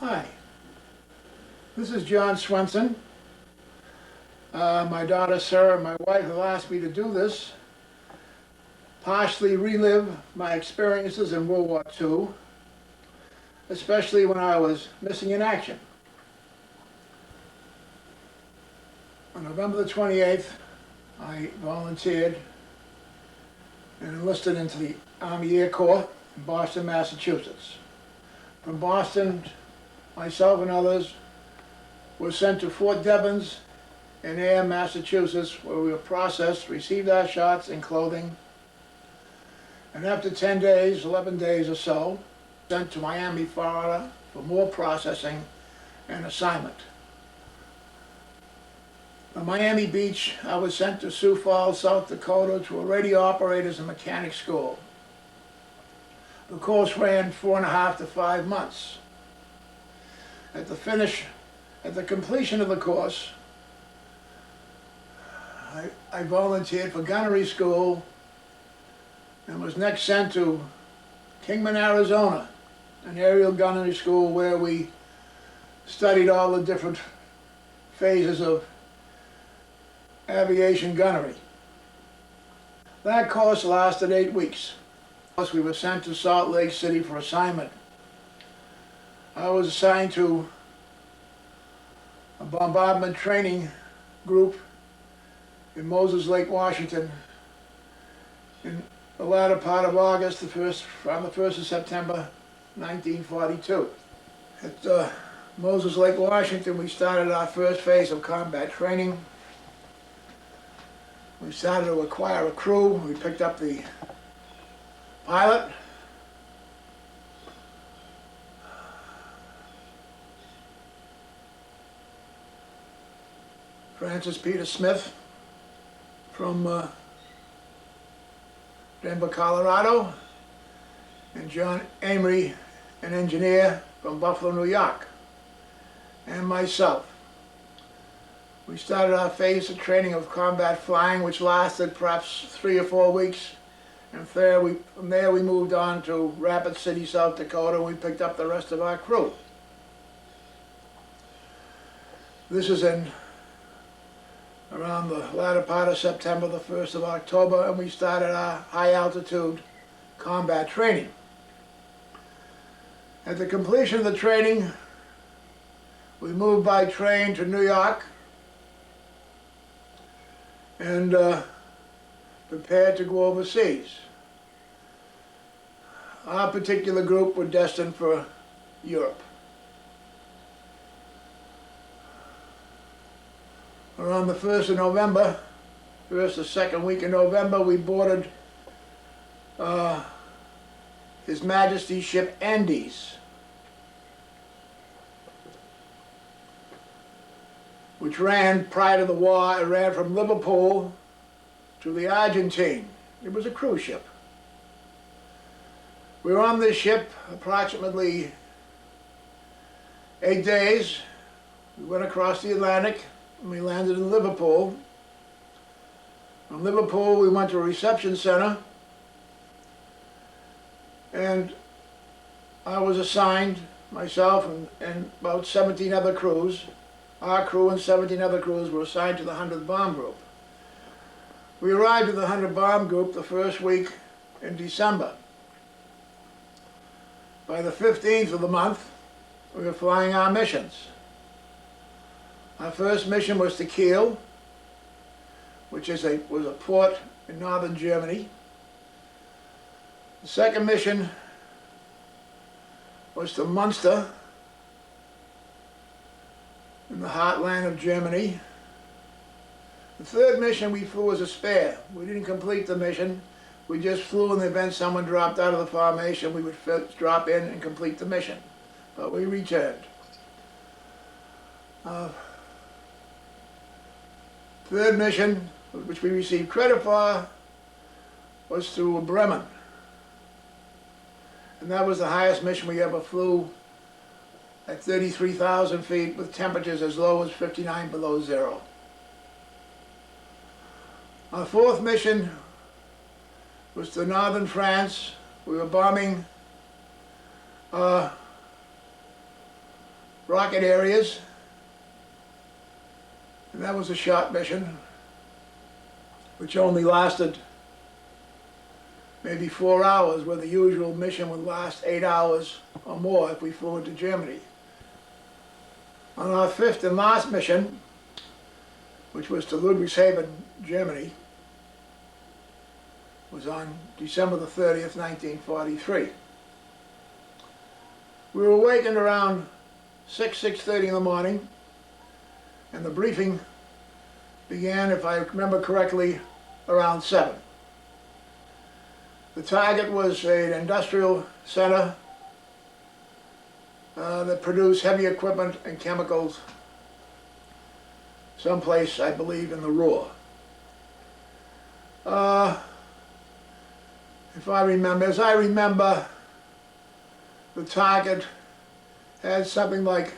Hi, this is John Swenson. My daughter Sarah and my wife have asked me to do this, partially relive my experiences in World War II, especially when I was missing in action. On November the 28th, I volunteered and enlisted into the Army Air Corps in Boston, Massachusetts. From Boston, myself and others were sent to Fort Devens in Ayer, Massachusetts, where we were processed, received our shots and clothing, and after 10 days, 11 days or so, sent to Miami, Florida for more processing and assignment. From Miami Beach, I was sent to Sioux Falls, South Dakota to a radio operators and mechanics school. The course ran 4.5 to 5 months. At the completion of the course, I volunteered for gunnery school and was next sent to Kingman, Arizona, an aerial gunnery school where we studied all the different phases of aviation gunnery. That course lasted 8 weeks. Plus, we were sent to Salt Lake City for assignment. I was assigned to a bombardment training group in Moses Lake, Washington in the latter part of August, from the 1st of September 1942. At Moses Lake, Washington, we started our first phase of combat training. We started to acquire a crew. We picked up the pilot, Francis Peter Smith from Denver, Colorado, and John Amory, an engineer from Buffalo, New York, and myself. We started our phase of training of combat flying, which lasted perhaps 3 or 4 weeks, and from there we moved on to Rapid City, South Dakota, and we picked up the rest of our crew. This is in around the latter part of September, the 1st of October, and we started our high altitude combat training. At the completion of the training, we moved by train to New York and prepared to go overseas. Our particular group were destined for Europe. Around the 1st of November, first or second week in November, we boarded His Majesty's ship Andes, which ran prior to the war. It ran from Liverpool to the Argentine. It was a cruise ship. We were on this ship approximately 8 days. We went across the Atlantic and we landed in Liverpool. From Liverpool we went to a reception center, and I was assigned, myself and about 17 other crews. Our crew and 17 other crews were assigned to the 100th Bomb Group. We arrived at the 100th Bomb Group the first week in December. By the 15th of the month, we were flying our missions. Our first mission was to Kiel, which was a port in northern Germany. The second mission was to Munster, in the heartland of Germany. The third mission we flew as a spare. We didn't complete the mission. We just flew in the event someone dropped out of the formation. We would drop in and complete the mission. But we returned. Third mission, which we received credit for, was to Bremen. And that was the highest mission we ever flew, at 33,000 feet with temperatures as low as 59 below zero. Our fourth mission was to northern France. We were bombing rocket areas, and that was a short mission, which only lasted maybe 4 hours, where the usual mission would last 8 hours or more if we flew into Germany. On our 5th and last mission, which was to Ludwigshafen, Germany, was on December the 30th, 1943. We were awakened around 6:30 in the morning, and the briefing began, if I remember correctly, around 7. The target was an industrial center that produced heavy equipment and chemicals someplace, I believe, in the Ruhr. If I remember, as I remember, the target had something like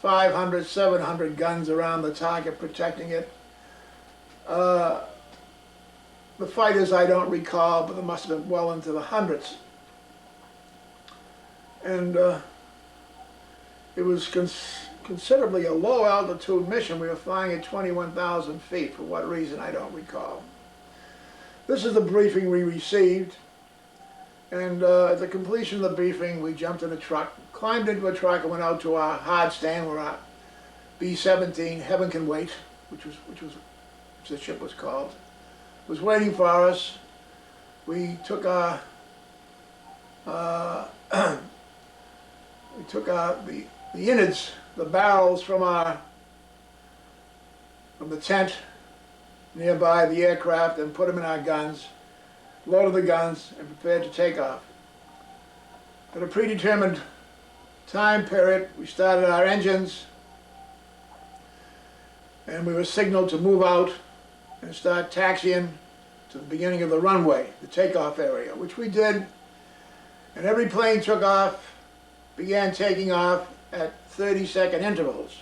500, 700 guns around the target protecting it. The fighters I don't recall, but there must have been well into the hundreds. And it was considerably a low altitude mission. We were flying at 21,000 feet. For what reason, I don't recall. This is the briefing we received. And at the completion of the briefing, we jumped in a truck, climbed into a truck, and went out to our hard stand where our B-17 Heaven Can Wait, which the ship was called, was waiting for us. We took our the innards, the barrels from the tent nearby the aircraft, and put them in our guns, loaded the guns, and prepared to take off. At a predetermined time period, we started our engines, and we were signaled to move out and start taxiing to the beginning of the runway, the takeoff area, which we did. And every plane took off, began taking off at 30-second intervals.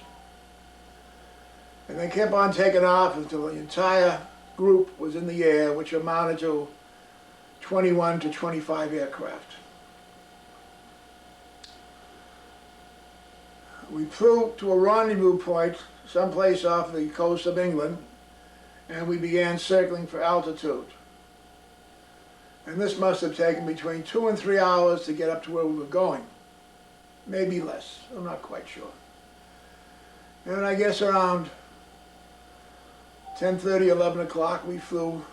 And they kept on taking off until the entire group was in the air, which amounted to 21 to 25 aircraft. We flew to a rendezvous point someplace off the coast of England, and we began circling for altitude. And this must have taken between 2 and 3 hours to get up to where we were going. Maybe less, I'm not quite sure. And I guess around 10:30, 11 o'clock, we flew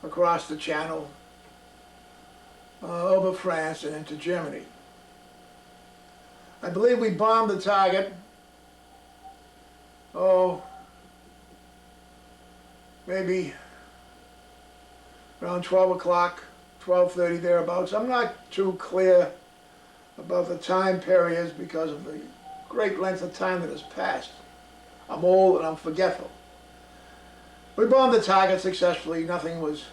across the channel over France and into Germany. I believe we bombed the target, maybe around 12 o'clock, 12:30 thereabouts. I'm not too clear about the time periods because of the great length of time that has passed. I'm old and I'm forgetful. We bombed the target successfully. Nothing was,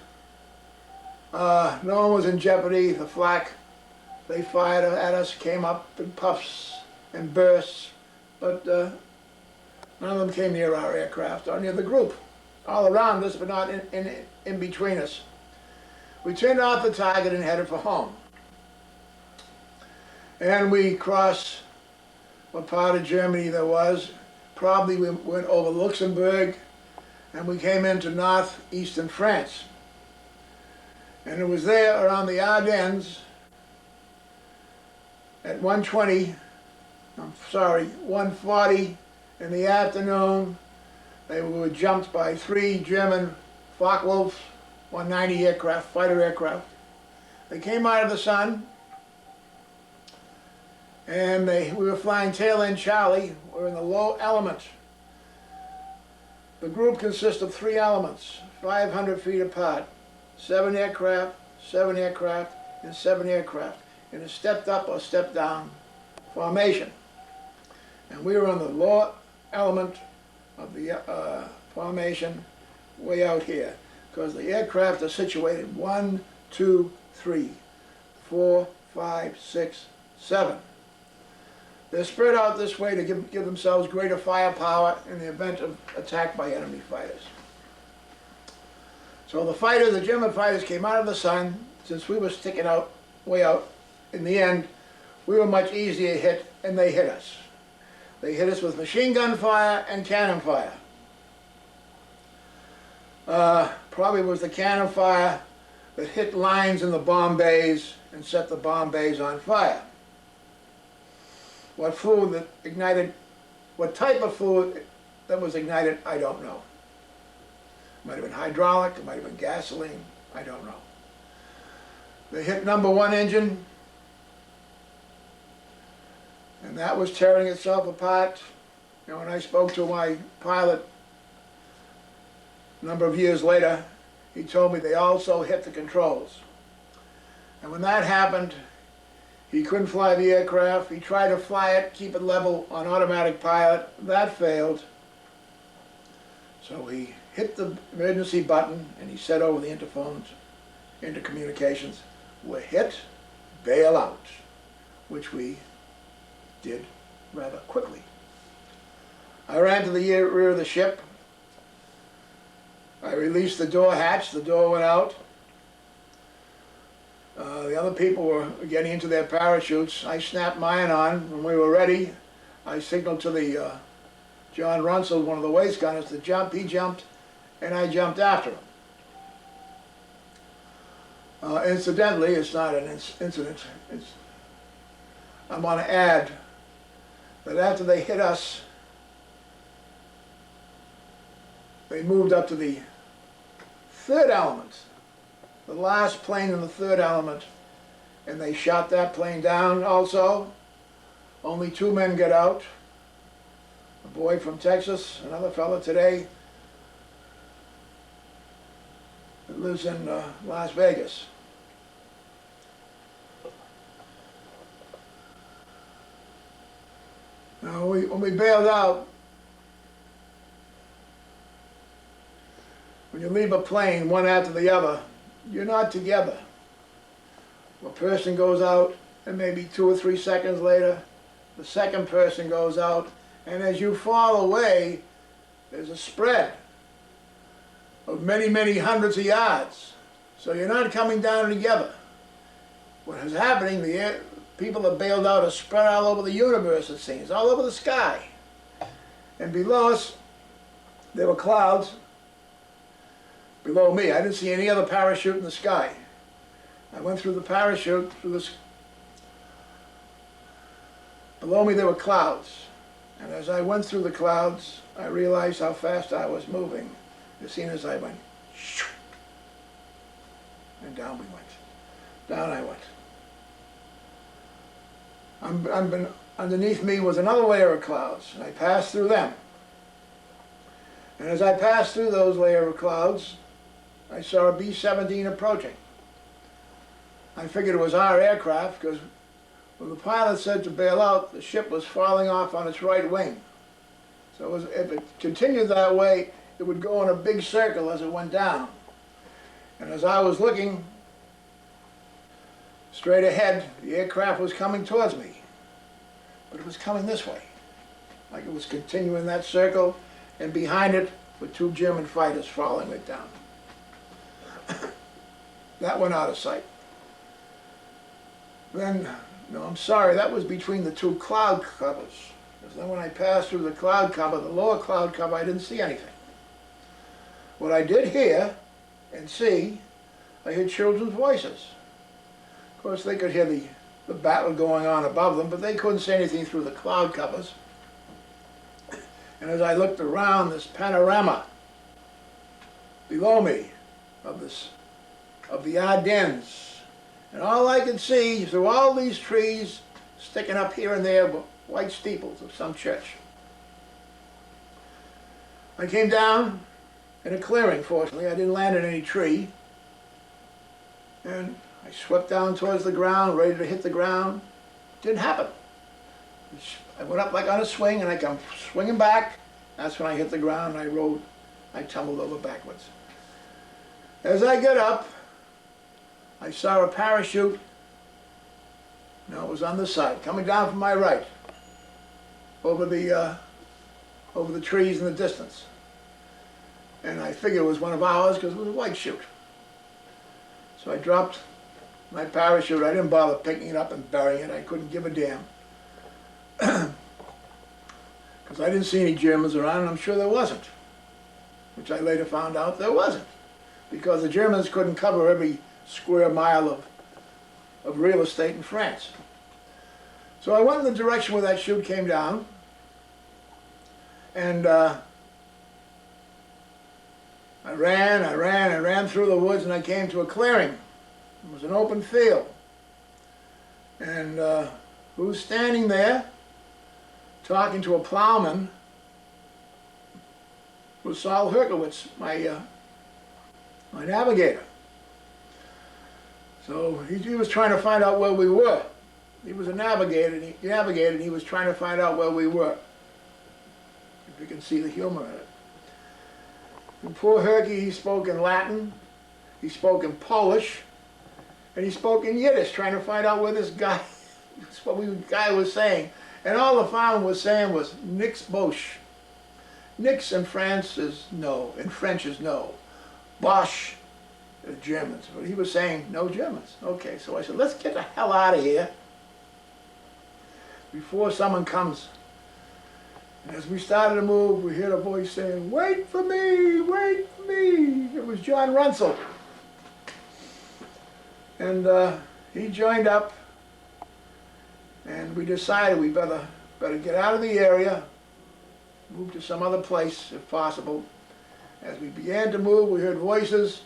no one was in jeopardy. The flak they fired at us came up in puffs and bursts, but none of them came near our aircraft or near the group. All around us, but not in between us. We turned off the target and headed for home. And we crossed what part of Germany there was. Probably we went over Luxembourg, and we came into northeastern France. And it was there around the Ardennes at 1:40 in the afternoon. They were jumped by 3 German Focke-Wulf 190 aircraft, fighter aircraft. They came out of the sun, and we were flying tail end Charlie. We're in the low element. The group consists of 3 elements, 500 feet apart, 7 aircraft, 7 aircraft, and 7 aircraft, in a stepped up or stepped down formation. And we were on the low element of the formation way out here, because the aircraft are situated 1, 2, 3, 4, 5, 6, 7. They're spread out this way to give themselves greater firepower in the event of attack by enemy fighters. So the German fighters came out of the sun. Since we were sticking out, way out, in the end, we were much easier hit, and they hit us. They hit us with machine gun fire and cannon fire. Probably was the cannon fire that hit lines in the bomb bays and set the bomb bays on fire. What fluid that ignited, what type of fluid that was ignited, I don't know. It might have been hydraulic, it might have been gasoline, I don't know. They hit number 1 engine, and that was tearing itself apart. You know, when I spoke to my pilot a number of years later, he told me they also hit the controls. And when that happened, he couldn't fly the aircraft. He tried to fly it, keep it level on automatic pilot. That failed. So he hit the emergency button and he said over the interphones, intercommunications, "We're hit, bail out," which we did rather quickly. I ran to the rear of the ship. I released the door hatch, the door went out. The other people were getting into their parachutes. I snapped mine on. When we were ready, I signaled to the John Runsell, one of the waist gunners, to jump. He jumped, and I jumped after him. Incidentally, it's not an incident. I want to add that after they hit us, they moved up to the 3rd element, the last plane in the 3rd element, and they shot that plane down also. Only 2 men got out. A boy from Texas, another fellow today that lives in Las Vegas. Now, when we bailed out, when you leave a plane one after the other, you're not together. A person goes out, and maybe 2 or 3 seconds later, the second person goes out, and as you fall away, there's a spread of many, many hundreds of yards. So you're not coming down together. What is happening, the people that bailed out are spread all over the universe, it seems, all over the sky. And below us, there were clouds. Below me, I didn't see any other parachute in the sky. I went through the parachute, through this. Below me there were clouds. And as I went through the clouds, I realized how fast I was moving. As soon as I went, shoo, and down we went. Down I went. Underneath me was another layer of clouds, and I passed through them. And as I passed through those layer of clouds, I saw a B-17 approaching. I figured it was our aircraft because when the pilot said to bail out, the ship was falling off on its right wing. So if it continued that way, it would go in a big circle as it went down. And as I was looking straight ahead, the aircraft was coming towards me. But it was coming this way, like it was continuing that circle, and behind it were 2 German fighters following it down. That went out of sight. Then, no, I'm sorry, that was between the 2 cloud covers. Because then when I passed through the cloud cover, the lower cloud cover, I didn't see anything. What I did hear and see, I heard children's voices. Of course, they could hear the battle going on above them, but they couldn't see anything through the cloud covers. And as I looked around this panorama below me of the Ardennes, and all I could see through all these trees sticking up here and there were white steeples of some church. I came down in a clearing, fortunately. I didn't land in any tree. And I swept down towards the ground, ready to hit the ground. Didn't happen. I went up like on a swing, and I come swinging back. That's when I hit the ground, and I tumbled over backwards. As I got up, I saw a parachute. No, it was on the side, coming down from my right, over the trees in the distance. And I figured it was one of ours because it was a white chute. So I dropped my parachute. I didn't bother picking it up and burying it. I couldn't give a damn. Because I didn't see any Germans around, and I'm sure there wasn't. Which I later found out there wasn't. Because the Germans couldn't cover every square mile of real estate in France. So I went in the direction where that chute came down, and I ran through the woods, and I came to a clearing. It was an open field. And who's standing there talking to a plowman was Saul Herkowitz, my navigator. So he was trying to find out where we were. He was a navigator, and he was trying to find out where we were. If you can see the humor in it. And poor Herky, he spoke in Latin, he spoke in Polish, and he spoke in Yiddish, trying to find out where this guy, guy was saying. And all the farmer was saying was, Nix Bosch. Nix in France is no, in French is no. Bosch, the Germans. But he was saying, no Germans. Okay, so I said, let's get the hell out of here before someone comes. And as we started to move, we heard a voice saying, wait for me, wait for me. It was John Runsell. And he joined up, and we decided we better get out of the area, move to some other place if possible. As we began to move, we heard voices.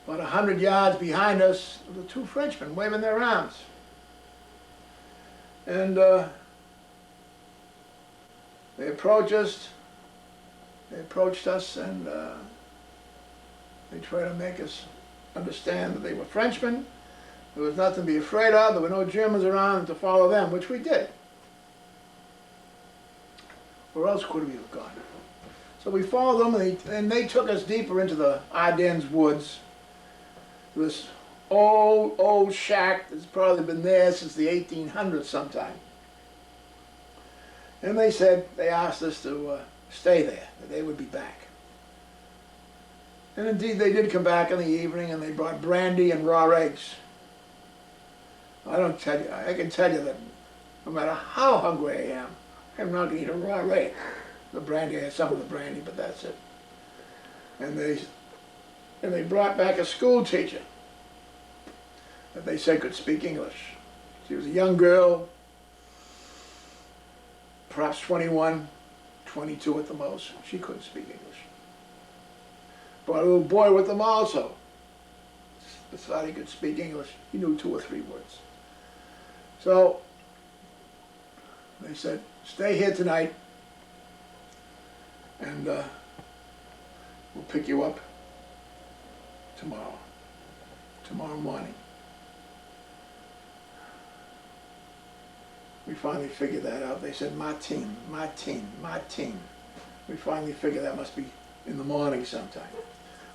About 100 yards behind us, the two Frenchmen waving their arms. And they approached us, and they tried to make us understand that they were Frenchmen. There was nothing to be afraid of. There were no Germans around to follow them, which we did. Where else could we have gone? So we followed them, and they took us deeper into the Ardennes woods. This old shack that's probably been there since the 1800s sometime. And they asked us to stay there, that they would be back. And indeed they did come back in the evening, and they brought brandy and raw eggs. I can tell you that no matter how hungry I am, I'm not going to eat a raw egg. The brandy, I had some of the brandy, but that's it. And they brought back a school teacher that they said could speak English. She was a young girl, perhaps 21, 22 at the most. She couldn't speak English. Brought a little boy with them also. Thought he could speak English. He knew 2 or 3 words. So they said, stay here tonight, and we'll pick you up tomorrow morning. We finally figured that out. They said, Martin. We finally figured that must be in the morning sometime,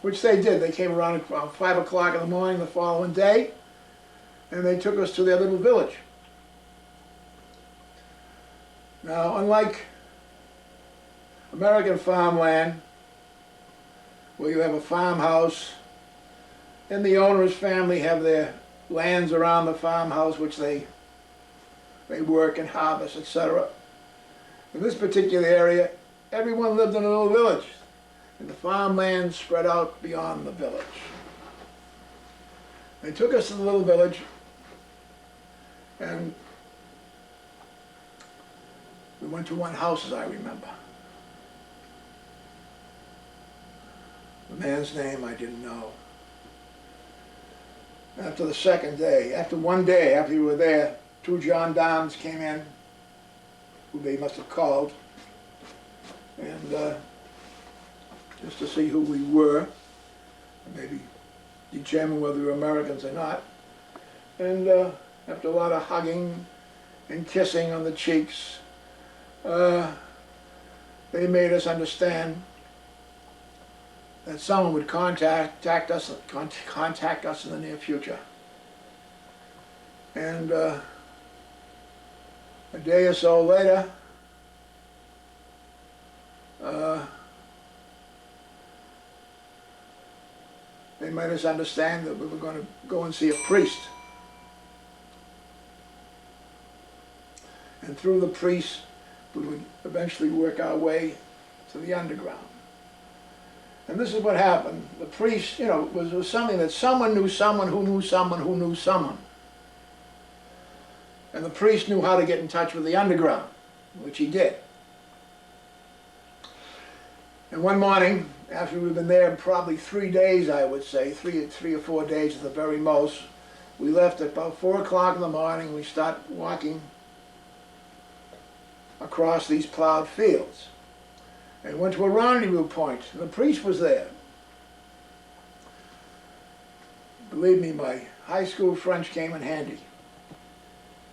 which they did. They came around 5 o'clock in the morning the following day, and they took us to their little village. Now, unlike American farmland, where you have a farmhouse, and the owner's family have their lands around the farmhouse, which they work and harvest, etc. In this particular area, everyone lived in a little village, and the farmland spread out beyond the village. They took us to the little village, and we went to one house, as I remember. The man's name I didn't know. After the second day, after one day after we were there, 2 gendarmes came in, who they must have called, and just to see who we were, and maybe determine whether we were Americans or not. And after a lot of hugging and kissing on the cheeks, they made us understand that someone would contact us in the near future. And a day or so later, they made us understand that we were going to go and see a priest. And through the priest, we would eventually work our way to the underground. And this is what happened. The priest, you know, was something that someone knew someone who knew someone who knew someone. And the priest knew how to get in touch with the underground, which he did. And one morning, after we'd been there probably 3 days, I would say, three or 4 days at the very most, we left at about 4 o'clock in the morning. We started walking across these plowed fields and went to a rendezvous point. And the priest was there. Believe me, my high school French came in handy.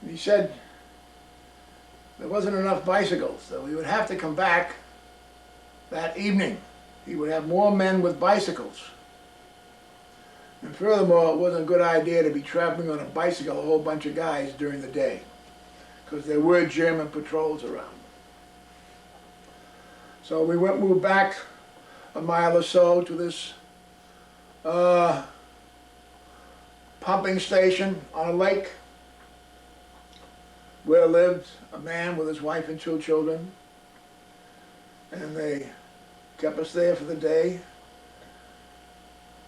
And he said there wasn't enough bicycles, so we would have to come back that evening. He would have more men with bicycles. And furthermore, it wasn't a good idea to be traveling on a bicycle, a whole bunch of guys, during the day, because there were German patrols around. So we moved back a mile or so to this pumping station on a lake where lived a man with his wife and 2 children. And they kept us there for the day.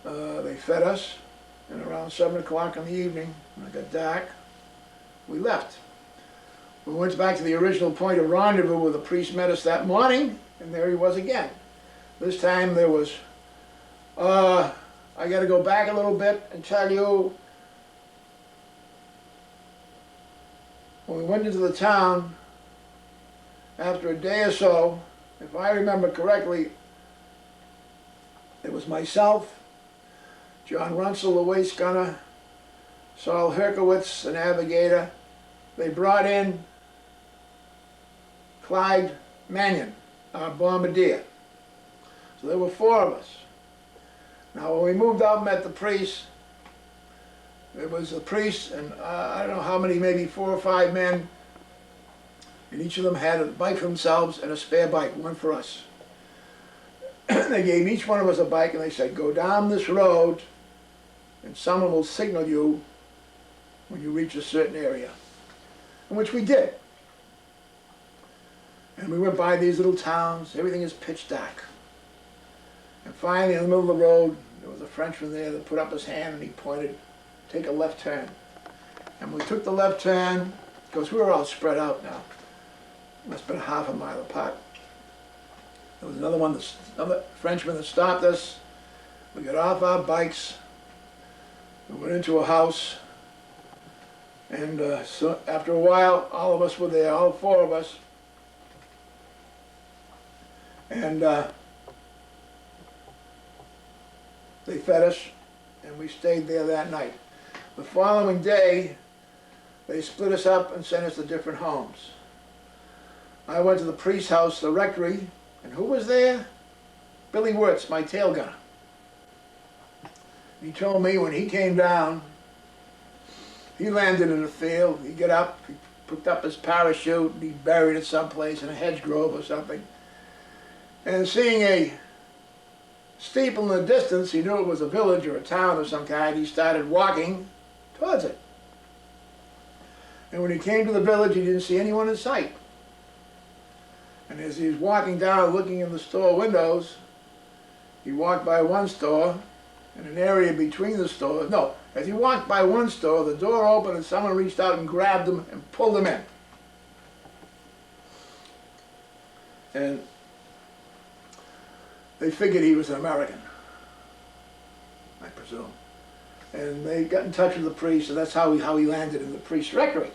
They fed us, and around 7 o'clock in the evening, when it got dark, we left. We went back to the original point of rendezvous where the priest met us that morning, and there he was again. This time there was, I got to go back a little bit and tell you, when we went into the town, after a day or so, if I remember correctly, it was myself, John Runsell, the waist gunner, Saul Herkowitz, the navigator. They brought in Clyde Mannion, our bombardier. So there were 4 of us. Now when we moved out and met the priest, there was a priest and I don't know how many, maybe 4 or 5 men, and each of them had a bike for themselves and a spare bike, one for us. They gave each one of us a bike and they said, go down this road and someone will signal you when you reach a certain area. And which we did. And we went by these little towns, everything is pitch dark. And finally in the middle of the road, there was a Frenchman there that put up his hand and he pointed, take a left turn. And we took the left turn, because we were all spread out now. Must have been half a mile apart. There was another Frenchman that stopped us. We got off our bikes. We went into a house. And so after a while, all of us were there, all 4 of us. And they fed us, and we stayed there that night. The following day, they split us up and sent us to different homes. I went to the priest's house, the rectory, and who was there? Billy Wirtz, my tail gunner. He told me when he came down, he landed in a field, he got up, he picked up his parachute, and he buried it someplace in a hedge grove or something. And seeing a steeple in the distance, he knew it was a village or a town of some kind, he started walking towards it. And when he came to the village, he didn't see anyone in sight. And as he was walking down, looking in the store windows, he walked by one store, in an area between the stores. No, as he walked by one store, the door opened and someone reached out and grabbed him and pulled him in. And they figured he was an American, I presume. And they got in touch with the priest, and that's how he landed in the priest's rectory.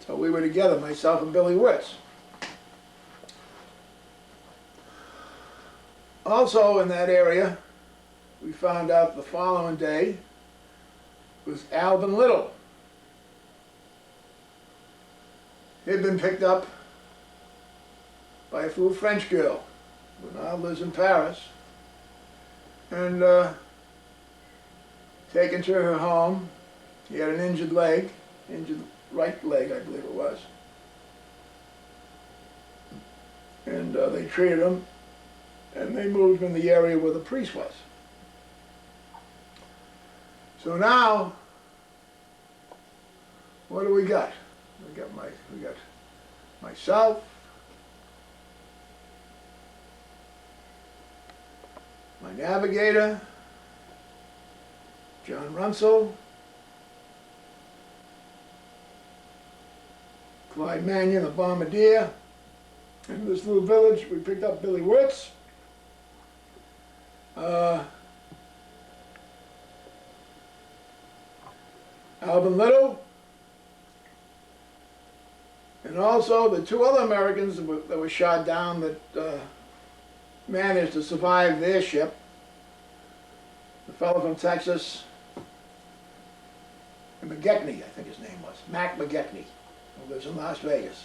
So we were together, myself and Billy Wirtz. Also in that area, we found out the following day was Alvin Little. He'd been picked up by a little French girl who now lives in Paris, and taken to her home. He had an injured leg, injured right leg, I believe it was. And they treated him, and they moved him in the area where the priest was. So now, what do we got? We got myself, my navigator, John Runsell, Clyde Mannion, the bombardier. In this little village, we picked up Billy Wirtz. Alvin Little, and also the two other Americans that were shot down that managed to survive their ship. The fellow from Texas, McGetney, I think his name was, Mac McGetney, who lives in Las Vegas.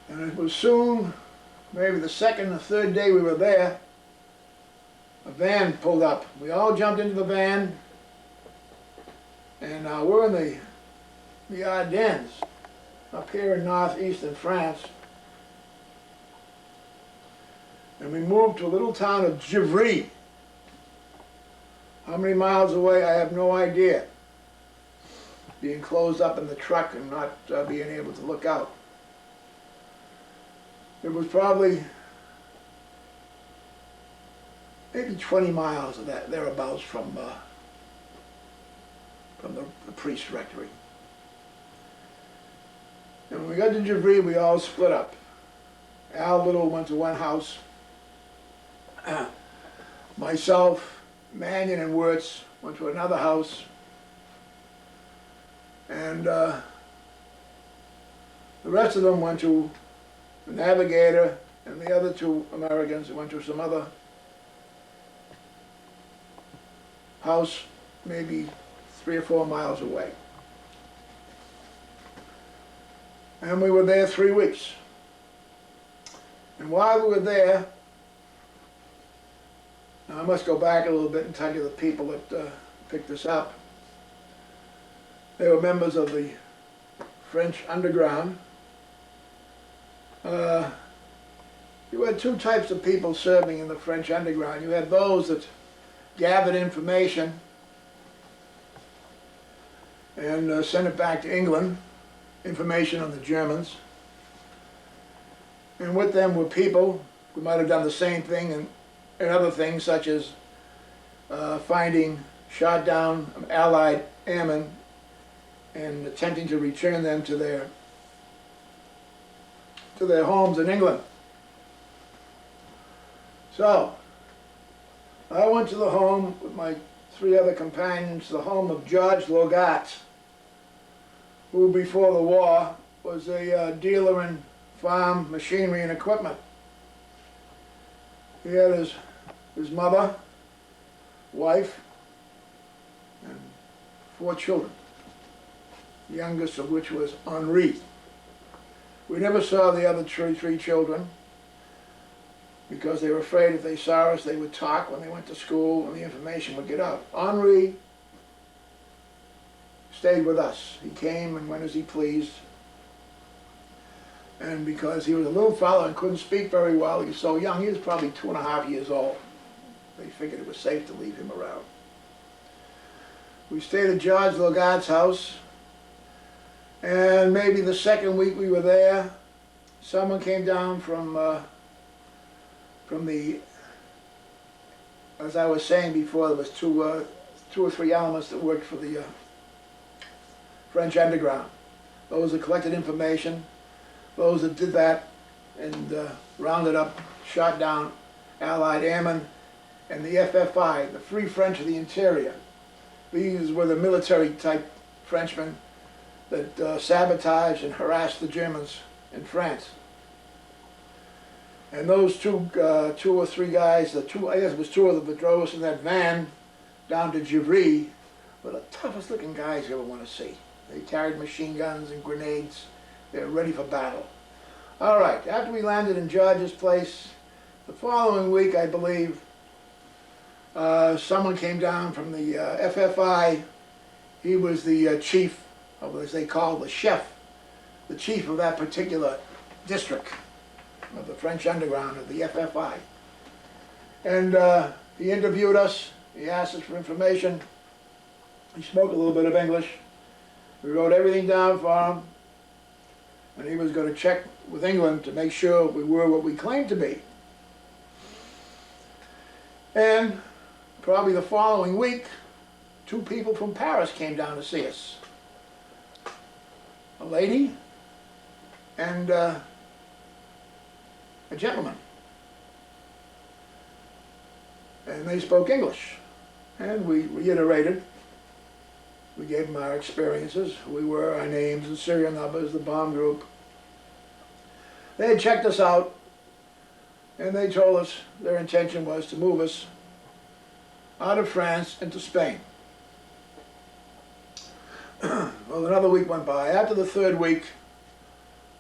And it was soon, maybe the second or third day we were there, a van pulled up. We all jumped into the van, and we're in the Ardennes, up here in northeastern France. And we moved to a little town of Givry. How many miles away, I have no idea. Being closed up in the truck and not being able to look out. It was probably maybe 20 miles of that, thereabouts, from the priest's rectory. And when we got to Givry, we all split up. Al Little went to one house. Myself, Mannion, and Wirtz went to another house. And the rest of them went to the navigator, and the other two Americans went to some other house, maybe 3 or 4 miles away. And we were there 3 weeks. And while we were there, now I must go back a little bit and tell you the people that picked us up. They were members of the French underground. You had 2 types of people serving in the French underground. You had those that gathered information and sent it back to England, information on the Germans. And with them were people who might have done the same thing and other things, such as finding shot down Allied airmen and attempting to return them to their homes in England. So, I went to the home with my 3 other companions, the home of George Logat, who before the war was a dealer in farm machinery and equipment. He had his mother, wife, and 4 children, the youngest of which was Henri. We never saw the other 3 children because they were afraid if they saw us they would talk when they went to school and the information would get out. Henri stayed with us. He came and went as he pleased. And because he was a little fellow and couldn't speak very well, he was so young, he was probably 2.5 years old. They figured it was safe to leave him around. We stayed at George Logat's house, and maybe the second week we were there, someone came down from the, as I was saying before, there was two or three elements that worked for the French underground. Those that collected information, those that did that and rounded up, shot down Allied airmen, and the FFI, the Free French of the Interior. These were the military type Frenchmen that sabotaged and harassed the Germans in France. And those 2 or 3 guys, I guess it was 2 of them that drove us in that van down to Givry, were the toughest looking guys you ever want to see. They carried machine guns and grenades. They were ready for battle. All right, after we landed in George's place, the following week, I believe, someone came down from the FFI. He was the chief of, as they call the chef, the chief of that particular district of the French underground, of the FFI. And he interviewed us. He asked us for information. He spoke a little bit of English. We wrote everything down for him. And he was going to check with England to make sure we were what we claimed to be. And probably the following week, 2 people from Paris came down to see us. A lady and a gentleman. And they spoke English. And we reiterated. We gave them our experiences, who we were, our names, the serial numbers, the bomb group. They had checked us out, and they told us their intention was to move us out of France into Spain. Well, another week went by. After the 3rd week,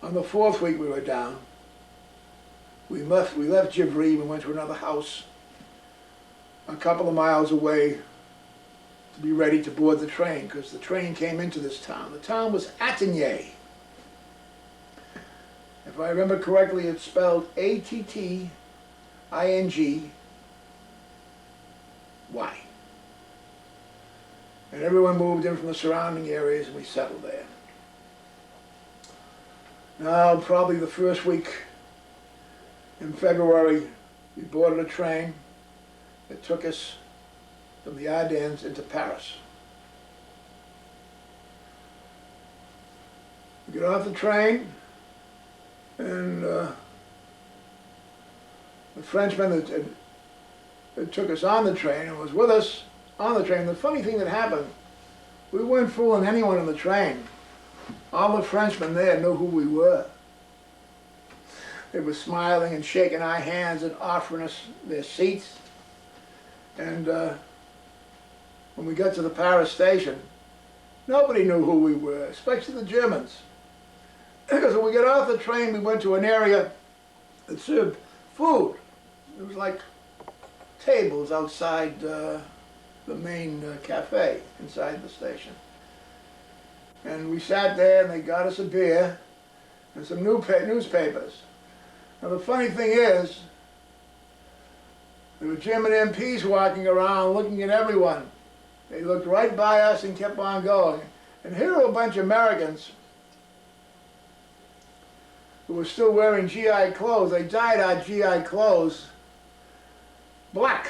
on the 4th week we were down. We left Givry, we went to another house a couple of miles away to be ready to board the train, because the train came into this town. The town was Attigny. If I remember correctly, it's spelled Attingny. And everyone moved in from the surrounding areas and we settled there. Now, probably the 1st week in February, we boarded a train that took us from the Ardennes into Paris. We get off the train, and the Frenchman that took us on the train and was with us on the train, the funny thing that happened, we weren't fooling anyone on the train. All the Frenchmen there knew who we were. They were smiling and shaking our hands and offering us their seats. And when we got to the Paris station, nobody knew who we were, especially the Germans. Because when we got off the train, we went to an area that served food. It was like tables outside the main cafe inside the station. And we sat there and they got us a beer and some newspapers. Now the funny thing is, there were German MPs walking around looking at everyone. They looked right by us and kept on going. And here are a bunch of Americans who were still wearing GI clothes. They dyed our GI clothes black.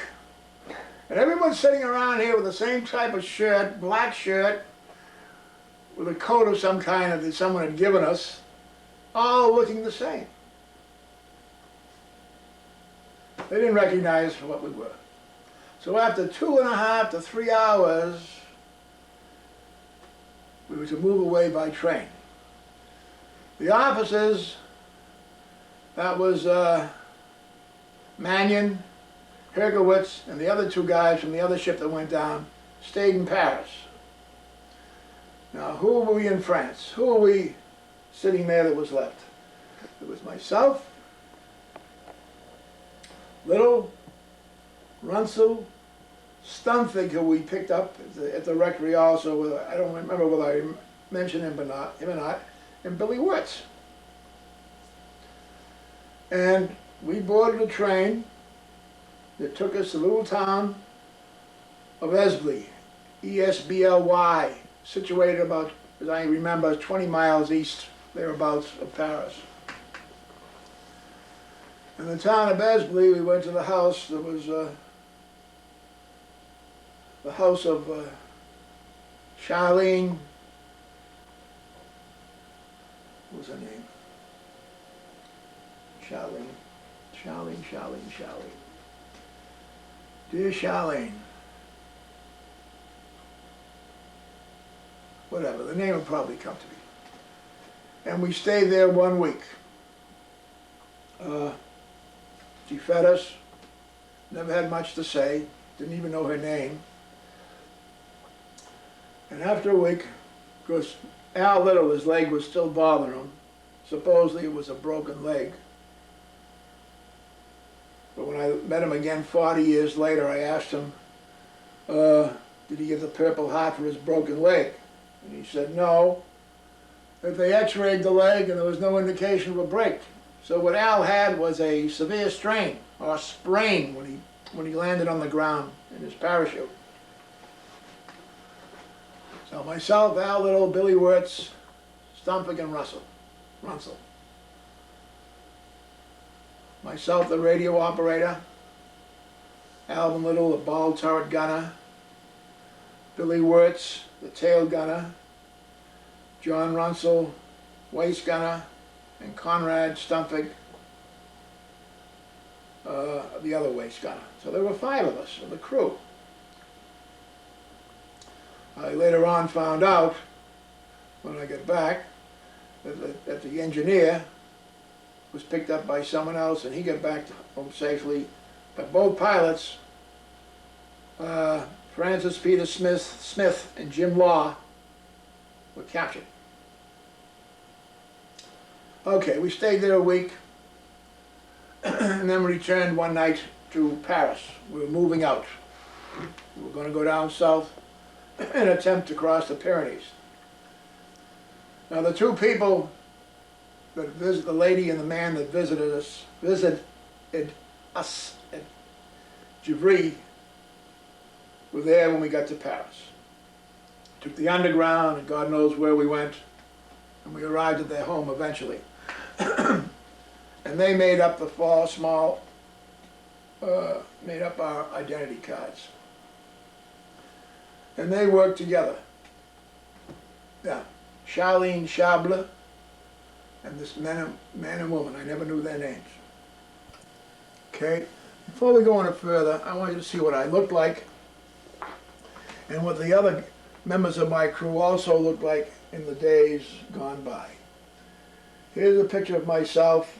And everyone's sitting around here with the same type of shirt, black shirt, with a coat of some kind that someone had given us, all looking the same. They didn't recognize what we were. So after 2.5 to 3 hours, we were to move away by train. The officers, that was Mannion, Hergowitz, and the other 2 guys from the other ship that went down, stayed in Paris. Now, who were we in France? Who were we sitting there that was left? It was myself, Little, Runsell, Stunthig, who we picked up at the rectory also. I don't remember whether I mentioned him or not, and Billy Wirtz. And we boarded a train that took us to the little town of Esbly, E-S-B-L-Y, situated about, as I remember, 20 miles east, thereabouts, of Paris. In the town of Esbly, we went to the house that was the house of Charlene. What was her name? Charlene. Dear Charlene. Whatever, the name will probably come to me. And we stayed there 1 week. She fed us, never had much to say, didn't even know her name. And after a week, of course, Al Little, his leg was still bothering him. Supposedly it was a broken leg. But when I met him again 40 years later, I asked him, did he get the Purple Heart for his broken leg? And he said no, that they x-rayed the leg and there was no indication of a break. So what Al had was a severe strain, or sprain, when he landed on the ground in his parachute. So myself, Al Little, Billy Wirtz, Stumpick, and Runsell. Myself, the radio operator, Alvin Little, the ball turret gunner, Billy Wirtz, the tail gunner, John Runsell, waist gunner, and Conrad Stumpfig, the other waist gunner. So there were 5 of us of the crew. I later on found out, when I got back, that the engineer was picked up by someone else and he got back home safely. But both pilots, Francis Peter Smith and Jim Law, were captured. Okay, we stayed there a week and then returned one night to Paris. We were moving out. We were going to go down south and attempt to cross the Pyrenees. Now the 2 people that visit, the lady and the man that visited us at Givry, were there when we got to Paris. Took the underground and God knows where we went, and we arrived at their home eventually. And they made up made up our identity cards. And they worked together. Yeah, Charlene Chable and this man and woman. I never knew their names. Okay, before we go any further, I want you to see what I looked like and what the other members of my crew also looked like in the days gone by. Here's a picture of myself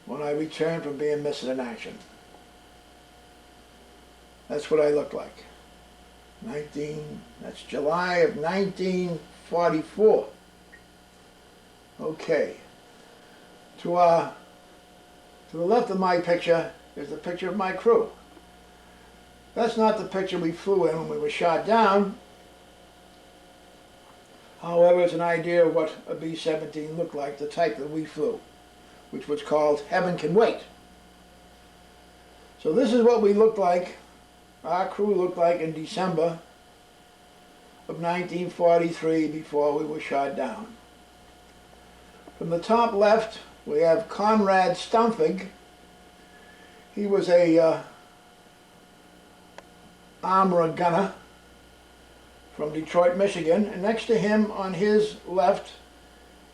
when I returned from being missing in action. That's what I looked like. That's July of 1944. Okay. To the left of my picture is the picture of my crew. That's not the picture we flew in when we were shot down. However, it's an idea of what a B-17 looked like, the type that we flew, which was called Heaven Can Wait. So this is what we looked like, our crew looked like in December of 1943 before we were shot down. From the top left, we have Conrad Stumpfig. He was a armorer gunner from Detroit, Michigan, and next to him on his left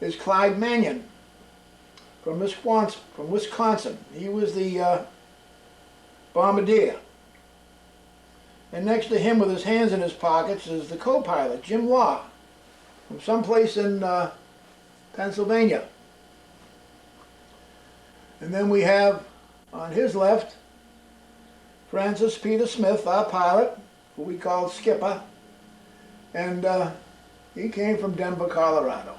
is Clyde Mannion from Wisconsin. He was the bombardier. And next to him with his hands in his pockets is the co-pilot, Jim Law, from someplace in Pennsylvania. And then we have on his left Francis Peter Smith, our pilot, who we called Skipper, and he came from Denver, Colorado.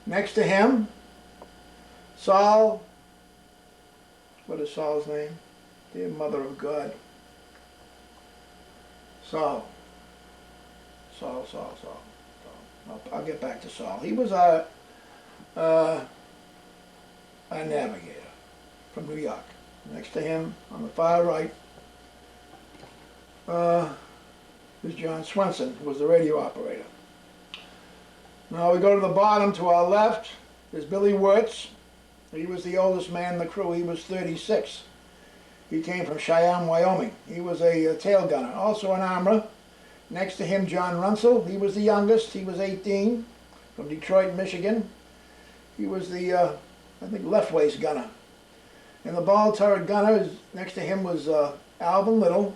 Next to him, Saul, what is Saul's name? Dear Mother of God. Saul. I'll get back to Saul. He was our navigator from New York. Next to him, on the far right, is John Swenson, who was the radio operator. Now we go to the bottom to our left is Billy Wirtz. He was the oldest man in the crew. He was 36. He came from Cheyenne, Wyoming. He was a tail gunner, also an armorer. Next to him, John Runsell. He was the youngest. He was 18, from Detroit, Michigan. He was the, I think, left waist gunner. And the ball turret gunner, next to him was Alvin Little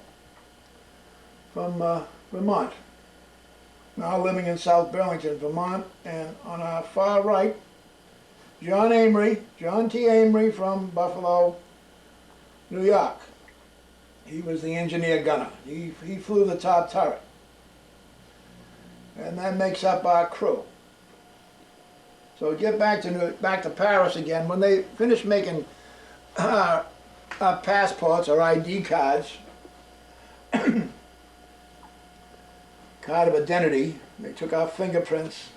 from Vermont, now living in South Burlington, Vermont. And on our far right, John T. Amory from Buffalo, New York. He was the engineer gunner. He flew the top turret. And that makes up our crew. So get back to Paris again. When they finished making our passports or ID cards, card of identity, they took our fingerprints.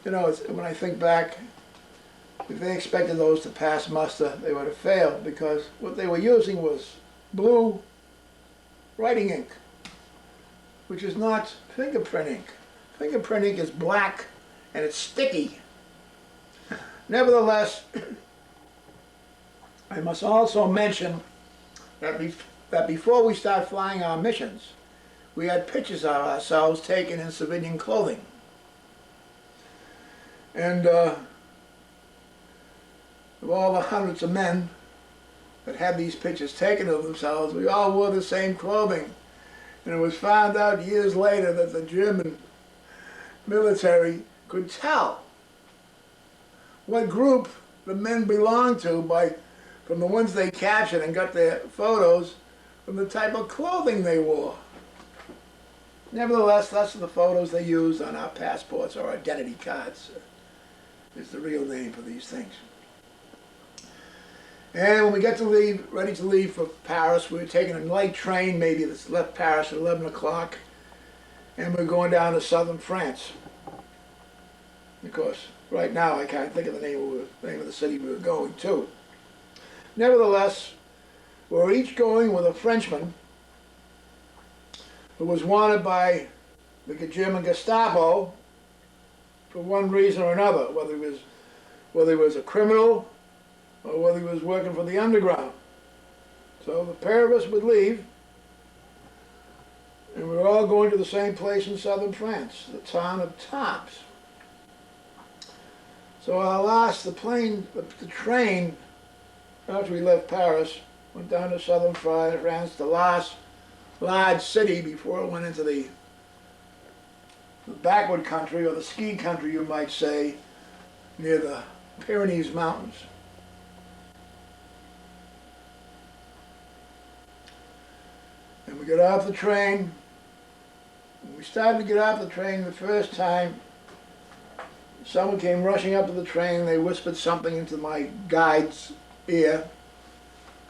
You know, when I think back, if they expected those to pass muster, they would have failed, because what they were using was blue writing ink, which is not fingerprint ink. Fingerprint ink is black and it's sticky. Nevertheless, I must also mention that before we start flying our missions, we had pictures of ourselves taken in civilian clothing. And of all the hundreds of men that had these pictures taken of themselves, we all wore the same clothing. And it was found out years later that the German military could tell what group the men belonged to from the ones they captured and got their photos from the type of clothing they wore. Nevertheless, that's the photos they used on our passports or identity cards. Is the real name for these things. And when we got to leave, ready to leave for Paris, we were taking a light train, maybe that's left Paris at 11 o'clock, and we're going down to southern France. Of course, right now I can't think of the name of the city we were going to. Nevertheless, we were each going with a Frenchman who was wanted by the German Gestapo for one reason or another, whether he was a criminal or whether he was working for the underground. So the pair of us would leave, and we were all going to the same place in southern France, the town of Tarbes. So the train, after we left Paris, went down to southern France, the last large city before it went into the backward country, or the ski country you might say, near the Pyrenees Mountains. And we got off the train. When we started to get off the train the first time, someone came rushing up to the train. They whispered something into my guide's ear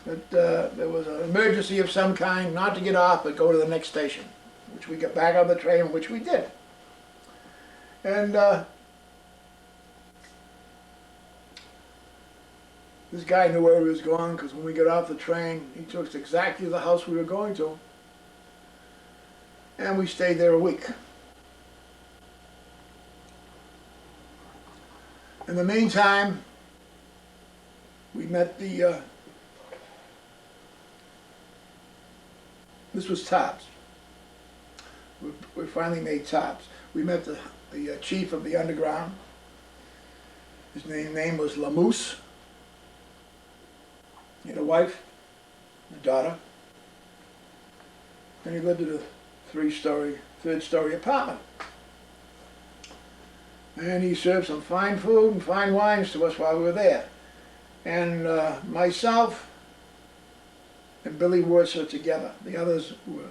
that there was an emergency of some kind, not to get off but go to the next station, which we got back on the train, which we did. And this guy knew where he was going, because when we got off the train, he took us exactly to the house we were going to. And we stayed there a week. In the meantime, we met this was Tarbes. We finally made Tarbes. We met the chief of the underground. His name was Lamousse. He had a wife, a daughter, and he lived in a third-story apartment. And he served some fine food and fine wines to us while we were there. And myself and Billy Wirtz were together. The others were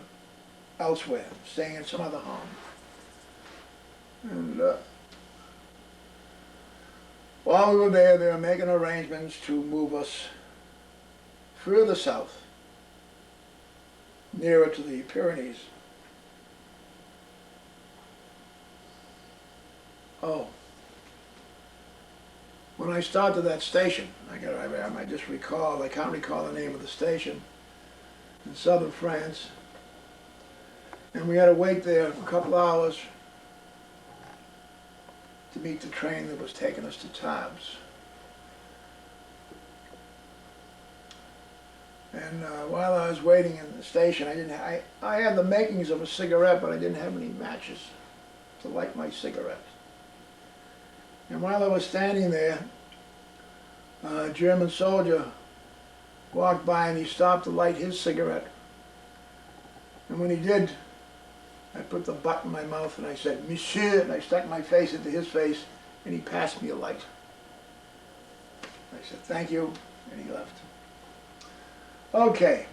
elsewhere, staying in some other home. And while we were there, they were making arrangements to move us further south, nearer to the Pyrenees. Oh, when I started that station, I just recall, I can't recall the name of the station, in southern France, and we had to wait there for a couple hours to meet the train that was taking us to Tarbes. And while I was waiting in the station, I had the makings of a cigarette, but I didn't have any matches to light my cigarette. And while I was standing there, a German soldier walked by and he stopped to light his cigarette. And when he did, I put the butt in my mouth and I said, "Monsieur," and I stuck my face into his face, and he passed me a light. I said, "Thank you," and he left. Okay.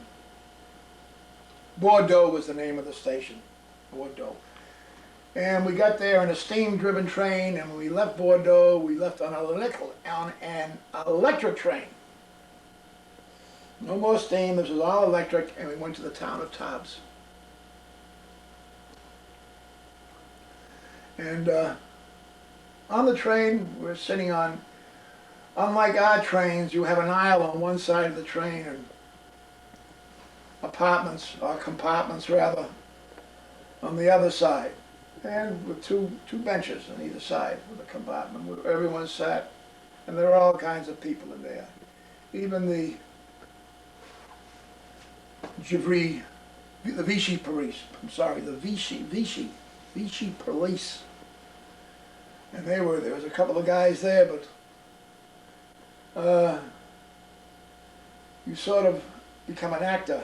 Bordeaux was the name of the station. Bordeaux. And we got there in a steam-driven train, and when we left Bordeaux, we left on an electric train. No more steam, this was all electric, and we went to the town of Tarbes. And on the train, we're sitting on, unlike our trains, you have an aisle on one side of the train, and apartments, or compartments rather, on the other side. And with two benches on either side of the compartment where everyone sat, and there were all kinds of people in there. Even the Givry, the Vichy police, I'm sorry, the Vichy police. And there was a couple of guys there, but you sort of become an actor.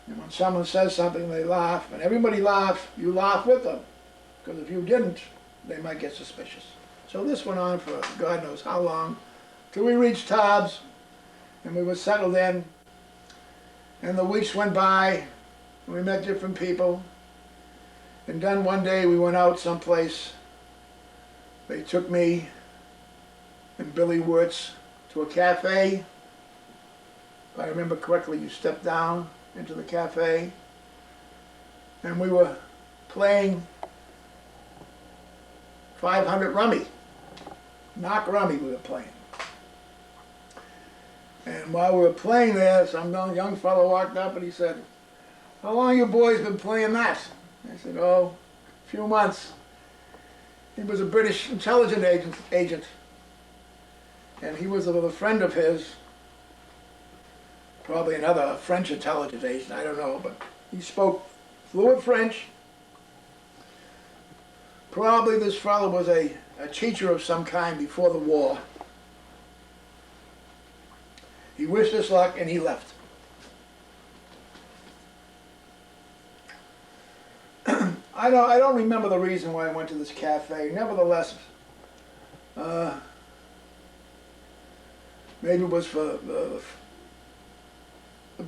And when someone says something, they laugh, and everybody laughs, you laugh with them. Because if you didn't, they might get suspicious. So this went on for God knows how long, till we reached Tobbs, and we were settled in, and the weeks went by, and we met different people. And then one day we went out someplace. They took me and Billy Wirtz to a cafe. If I remember correctly, you stepped down into the cafe, and we were playing 500 rummy. Knock rummy we were playing. And while we were playing there, some young fellow walked up and he said, "How long you boys been playing that?" I said, "Oh, a few months." He was a British intelligence agent. And he was a friend of his, probably another French intelligence agent, I don't know, but he spoke fluent French. Probably this fellow was a teacher of some kind before the war. He wished us luck and he left. I don't remember the reason why I went to this cafe. Nevertheless, maybe it was for the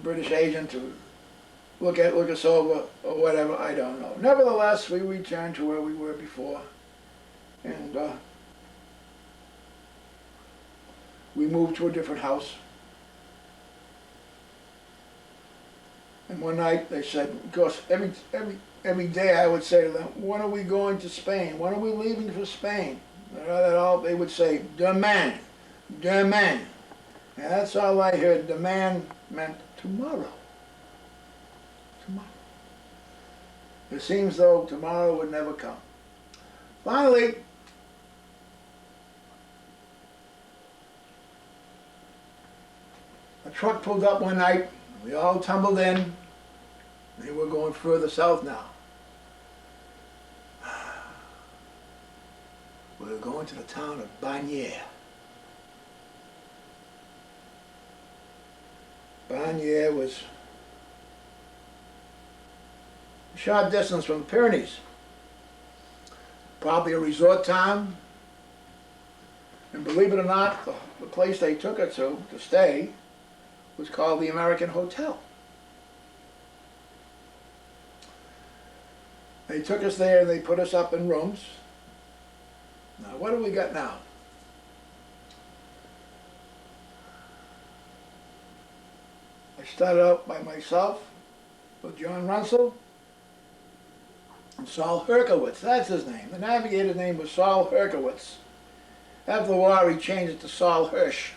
British agent to look us over or whatever, I don't know. Nevertheless, we returned to where we were before, and we moved to a different house. And one night they said, of course, every day I would say to them, "When are we going to Spain? When are we leaving for Spain?" They would say, "Demain, demain." And that's all I heard. Demain meant tomorrow. Tomorrow. It seems though tomorrow would never come. Finally, a truck pulled up one night. We all tumbled in. They were going further south now. We were going to the town of Bagnier. Bagnier was a short distance from the Pyrenees. Probably a resort town. And believe it or not, the place they took us to stay was called the American Hotel. They took us there and they put us up in rooms. Now what do we got now? I started out by myself with John Runsell and Saul Herkowitz. That's his name. The navigator's name was Saul Herkowitz. After the war he changed it to Saul Hirsch.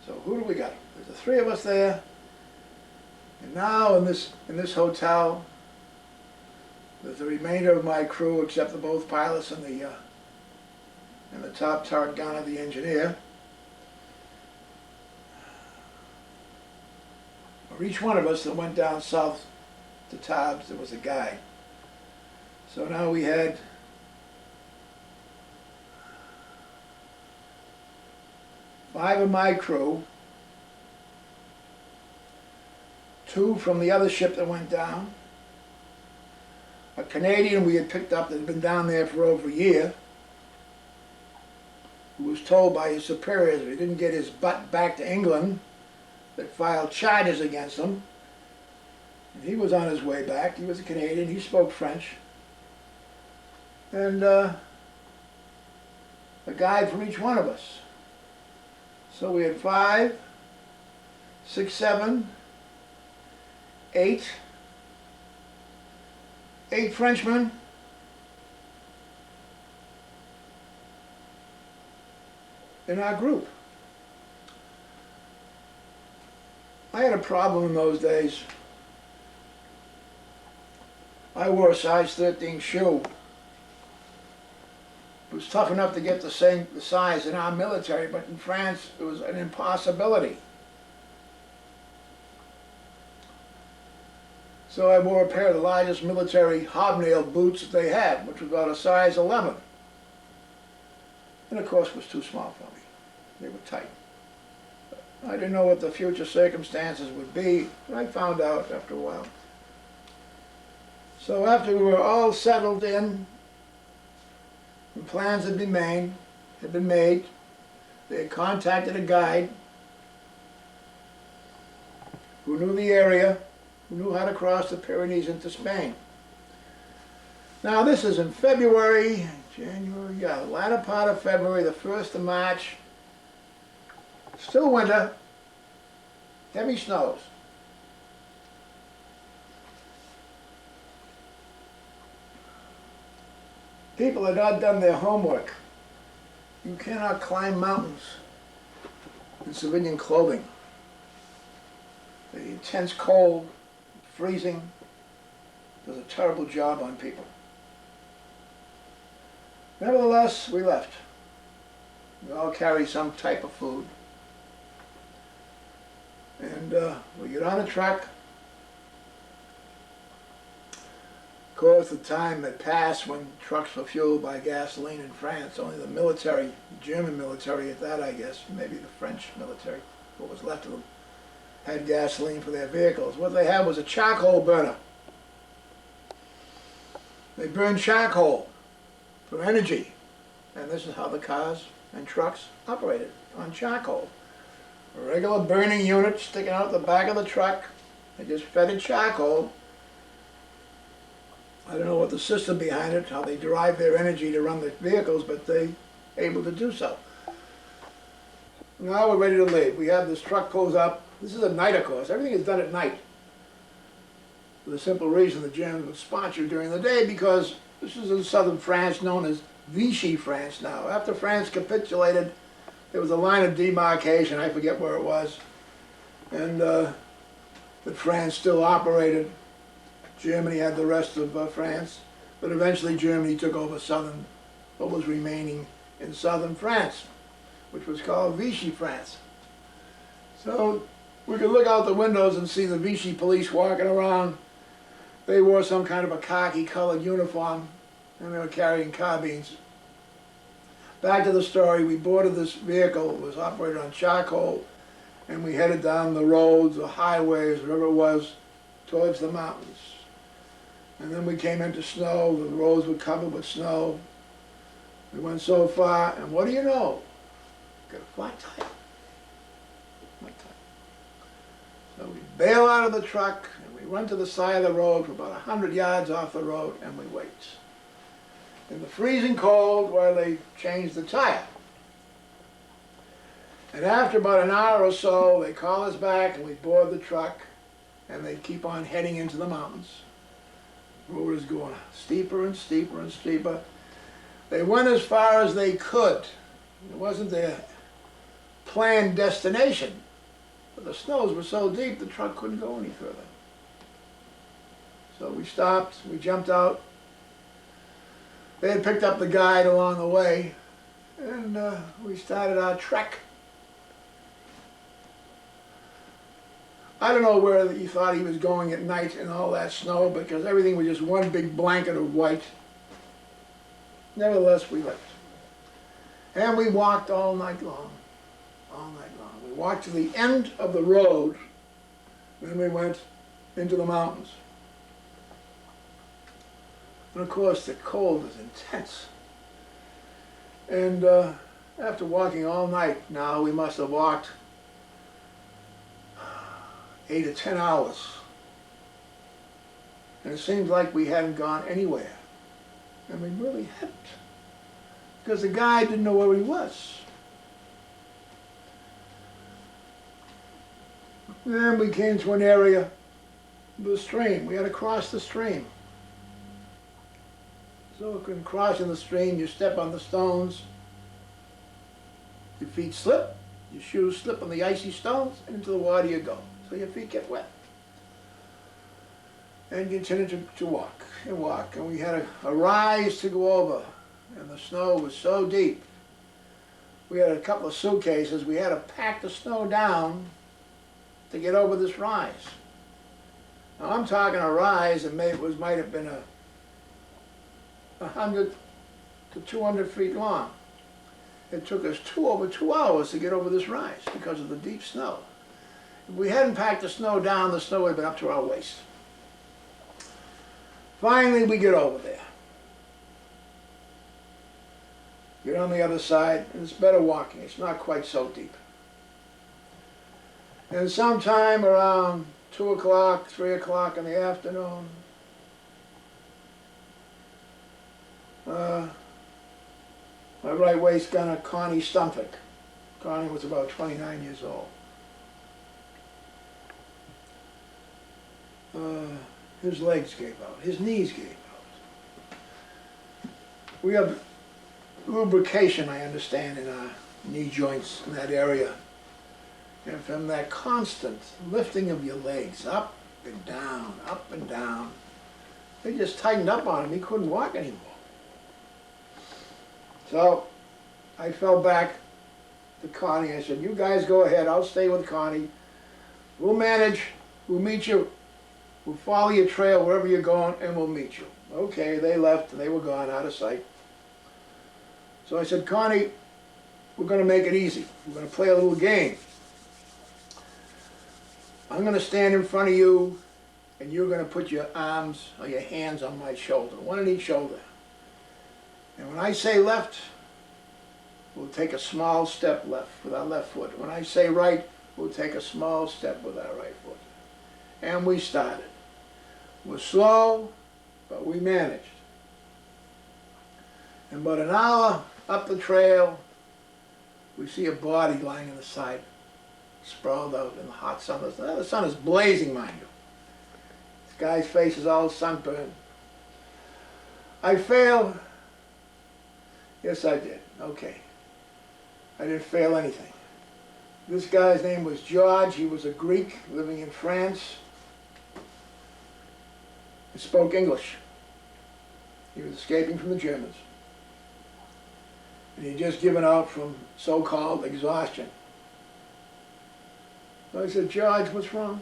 So who do we got? There's the three of us there. And now in this hotel, there's the remainder of my crew except the both pilots and the top turret gunner, the engineer. For each one of us that went down south to Tobbs, there was a guide. So now we had five of my crew, two from the other ship that went down, a Canadian we had picked up that had been down there for over a year, who was told by his superiors if he didn't get his butt back to England, that filed charges against him. And he was on his way back. He was a Canadian. He spoke French. And a guide from each one of us. So we had 5, 6, 7, 8 Frenchmen, in our group. I had a problem in those days. I wore a size 13 shoe. It was tough enough to get the size in our military, but in France it was an impossibility. So I wore a pair of the largest military hobnail boots that they had, which was about a size 11. And of course it was too small for me. They were tight. I didn't know what the future circumstances would be, but I found out after a while. So after we were all settled in, and plans had been made, they had contacted a guide who knew the area, who knew how to cross the Pyrenees into Spain. Now this is in February, January, the latter part of February, the 1st of March. Still winter, heavy snows. People had not done their homework. You cannot climb mountains in civilian clothing. The intense cold, freezing, does a terrible job on people. Nevertheless, we left. We all carried some type of food. And we get on a truck. Of course, the time had passed when trucks were fueled by gasoline in France. Only the military, the German military at that, I guess, maybe the French military, what was left of them, had gasoline for their vehicles. What they had was a charcoal burner. They burned charcoal for energy. And this is how the cars and trucks operated, on charcoal. A regular burning unit sticking out the back of the truck. They just fed it charcoal. I don't know what the system behind it, how they derive their energy to run the vehicles, but they able to do so. Now we're ready to leave. We have this truck pulls up. This is at night, of course. Everything is done at night. For the simple reason the Germans would sponsor during the day, because this is in southern France, known as Vichy France now. After France capitulated, there was a line of demarcation, I forget where it was, and but France still operated. Germany had the rest of France, but eventually Germany took over southern, what was remaining in southern France, which was called Vichy France. So we could look out the windows and see the Vichy police walking around. They wore some kind of a khaki-colored uniform, and they were carrying carbines. Back to the story, we boarded this vehicle. It was operated on charcoal, and we headed down the roads, the highways, whatever it was, towards the mountains. And then we came into snow. The roads were covered with snow. We went so far, and what do you know? Got a flat tire. Flat tire. So we bail out of the truck, and we run to the side of the road for about 100 yards off the road, and we wait. In the freezing cold while they change the tire. And after about an hour or so, they call us back and we board the truck, and they keep on heading into the mountains. The road is going steeper and steeper and steeper. They went as far as they could. It wasn't their planned destination, but the snows were so deep the truck couldn't go any further. So we stopped, we jumped out. They had picked up the guide along the way, and we started our trek. I don't know where he thought he was going at night in all that snow, because everything was just one big blanket of white. Nevertheless, we left. And we walked all night long. All night long. We walked to the end of the road, then we went into the mountains. And of course, the cold was intense. And after walking all night, now we must have walked 8 or 10 hours. And it seems like we hadn't gone anywhere. And we really hadn't. Because the guide didn't know where he was. Then we came to an area of the stream. We had to cross the stream. So in crossing the stream, you step on the stones, your feet slip, your shoes slip on the icy stones, and into the water you go. So your feet get wet. And you continue to walk and walk. And we had a rise to go over. and the snow was so deep. We had a couple of suitcases. We had to pack the snow down to get over this rise. Now I'm talking a rise that might have been 100 to 200 feet long. It took us over 2 hours to get over this rise because of the deep snow. If we hadn't packed the snow down, the snow would have been up to our waist. Finally, we get over there. Get on the other side, and it's better walking. It's not quite so deep. And sometime around 2 o'clock, 3 o'clock in the afternoon, my right waist gunner, Connie Stumpick. Connie was about 29 years old. His legs gave out. His knees gave out. We have lubrication, I understand, in our knee joints in that area. And from that constant lifting of your legs up and down, they just tightened up on him. He couldn't walk anymore. So I fell back to Connie. I said, you guys go ahead. I'll stay with Connie. We'll manage. We'll meet you. We'll follow your trail wherever you're going, and we'll meet you. Okay, they left, and they were gone, out of sight. So I said, Connie, we're going to make it easy. We're going to play a little game. I'm going to stand in front of you, and you're going to put your arms or your hands on my shoulder, one on each shoulder. And when I say left, we'll take a small step left with our left foot. When I say right, we'll take a small step with our right foot. And we started. We're slow, but we managed. In about an hour up the trail, we see a body lying on the side, sprawled out in the hot sun. The sun is blazing, mind you. This guy's face is all sunburned. I failed. Yes, I did. Okay. I didn't fail anything. This guy's name was George. He was a Greek living in France. He spoke English. He was escaping from the Germans. And he'd just given out from so-called exhaustion. So I said, George, what's wrong?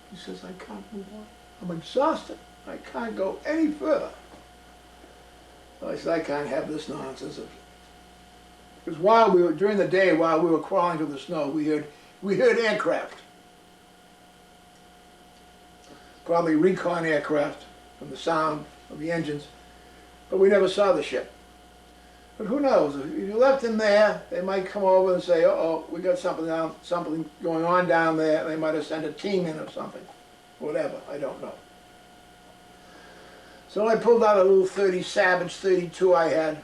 He says, I can't move on. I'm exhausted. I can't go any further. So I said, I can't have this nonsense. Because during the day, while we were crawling through the snow, we heard aircraft. Probably recon aircraft from the sound of the engines, but we never saw the ship. But who knows? If you left them there, they might come over and say, uh-oh, we got something going on down there. They might have sent a team in or something. Whatever, I don't know. So I pulled out a little Savage 32 I had,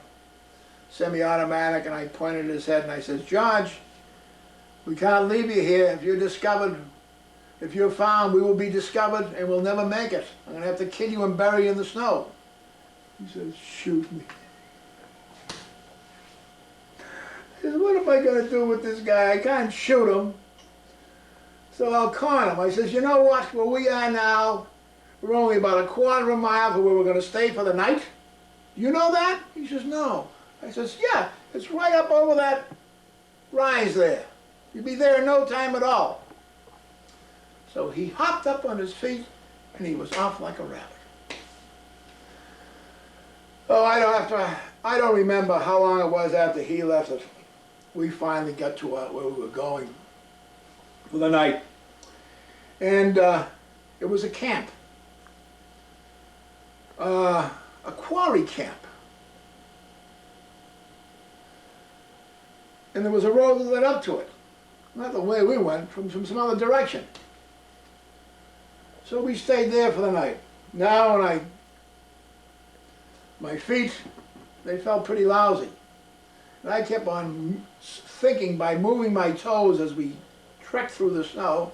semi-automatic, and I pointed at his head and I said, George, we can't leave you here. If you're discovered, if you're found, we will be discovered and we'll never make it. I'm going to have to kill you and bury you in the snow. He says, shoot me. He says, what am I going to do with this guy? I can't shoot him. So I'll con him. I says, you know what? Where we are now, we're only about a quarter of a mile from where we're going to stay for the night. You know that? He says, no. I says, yeah, it's right up over that rise there. You'll be there in no time at all. So he hopped up on his feet and he was off like a rabbit. Oh, I don't remember how long it was after he left that we finally got to where we were going for the night. And it was a camp, a quarry camp. And there was a road that led up to it. Not the way we went, from some other direction. So we stayed there for the night. Now my feet, they felt pretty lousy. And I kept on thinking by moving my toes as we trekked through the snow,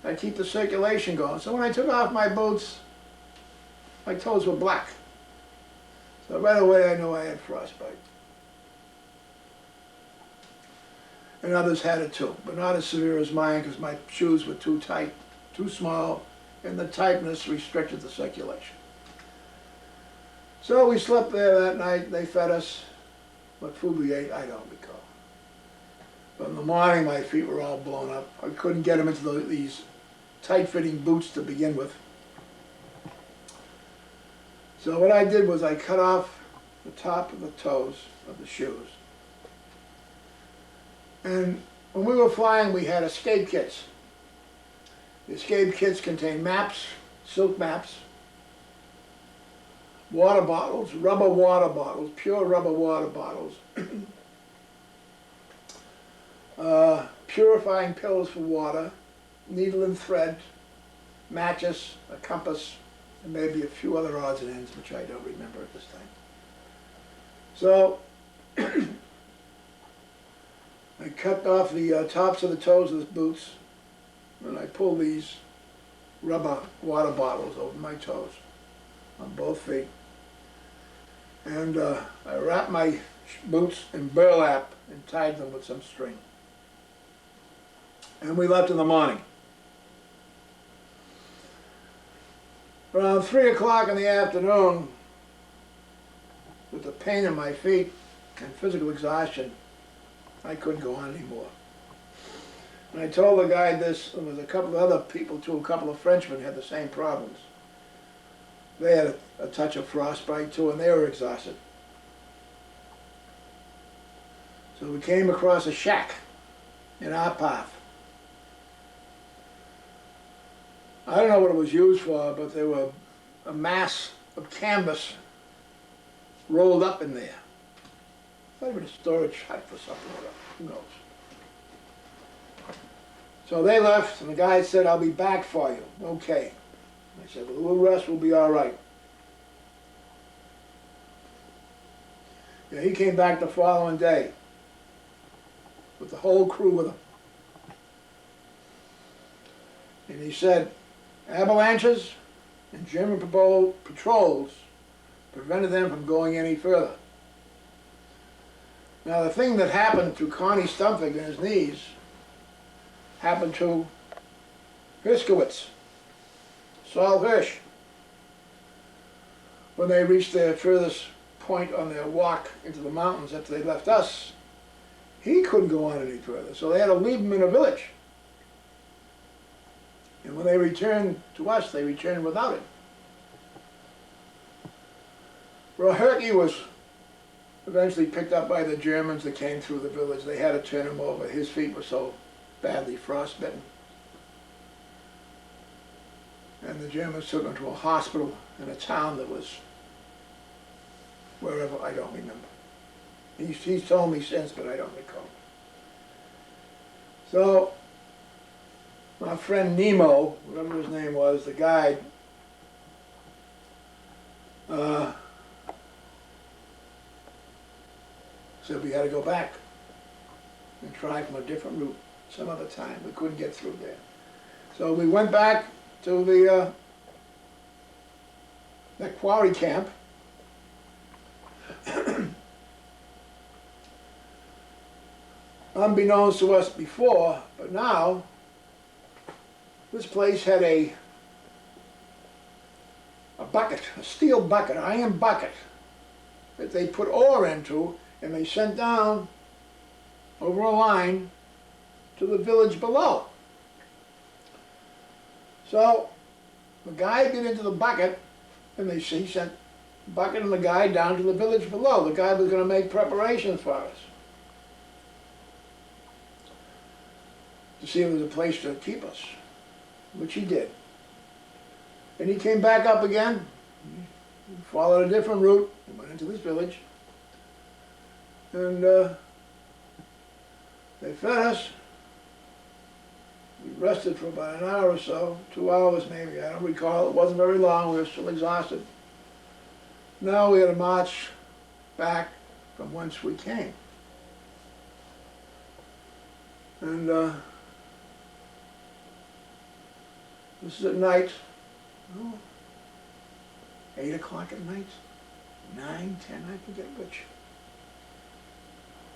I'd keep the circulation going. So when I took off my boots, my toes were black. So right away I knew I had frostbite. And others had it too, but not as severe as mine because my shoes were too tight, too small, and the tightness restricted the circulation. So we slept there that night. They fed us. What food we ate, I don't recall. But in the morning, my feet were all blown up. I couldn't get them into these tight-fitting boots to begin with. So what I did was I cut off the top of the toes of the shoes. And when we were flying, we had escape kits. The escape kits contain maps, silk maps, water bottles, rubber water bottles, pure rubber water bottles, purifying pills for water, needle and thread, matches, a compass, and maybe a few other odds and ends which I don't remember at this time. So I cut off the tops of the toes of the boots, and I pulled these rubber water bottles over my toes on both feet. And I wrapped my boots in burlap and tied them with some string. And we left in the morning. Around 3 o'clock in the afternoon, with the pain in my feet and physical exhaustion, I couldn't go on anymore. And I told the guide this. There was a couple of other people too, a couple of Frenchmen had the same problems. They had a touch of frostbite too, and they were exhausted. So we came across a shack in our path. I don't know what it was used for, but there were a mass of canvas rolled up in there. Might have been a storage hut for something, who knows. So they left, and the guy said, "I'll be back for you." Okay. I said, "With a little rest, we'll be all right." Yeah, he came back the following day with the whole crew with him. And he said, avalanches and German patrols prevented them from going any further. Now the thing that happened to Connie Stumpfig in his knees happened to Hirschkowitz, Saul Hirsch. When they reached their furthest point on their walk into the mountains after they left us, he couldn't go on any further, so they had to leave him in a village. And when they returned to us, they returned without him. Roherke was eventually picked up by the Germans that came through the village. They had to turn him over. His feet were so badly frostbitten. And the Germans took him to a hospital in a town that was wherever, I don't remember. He's told me since, but I don't recall. So, my friend Nemo, whatever his name was, the guide, said we had to go back and try from a different route some other time. We couldn't get through there. So we went back to the quarry camp. Unbeknownst to us before, but now, this place had a bucket, a steel bucket, iron bucket, that they put ore into, and they sent down over a line to the village below. So the guy got into the bucket, and he sent the bucket and the guy down to the village below. The guy was going to make preparations for us to see if there was a place to keep us, which he did. And he came back up again, he followed a different route, and went into this village, and they fed us. We rested for about an hour or so, 2 hours maybe, I don't recall. It wasn't very long, we were still exhausted. Now we had to march back from whence we came. And this is at night, 8 o'clock at night, 9, 10, I forget which.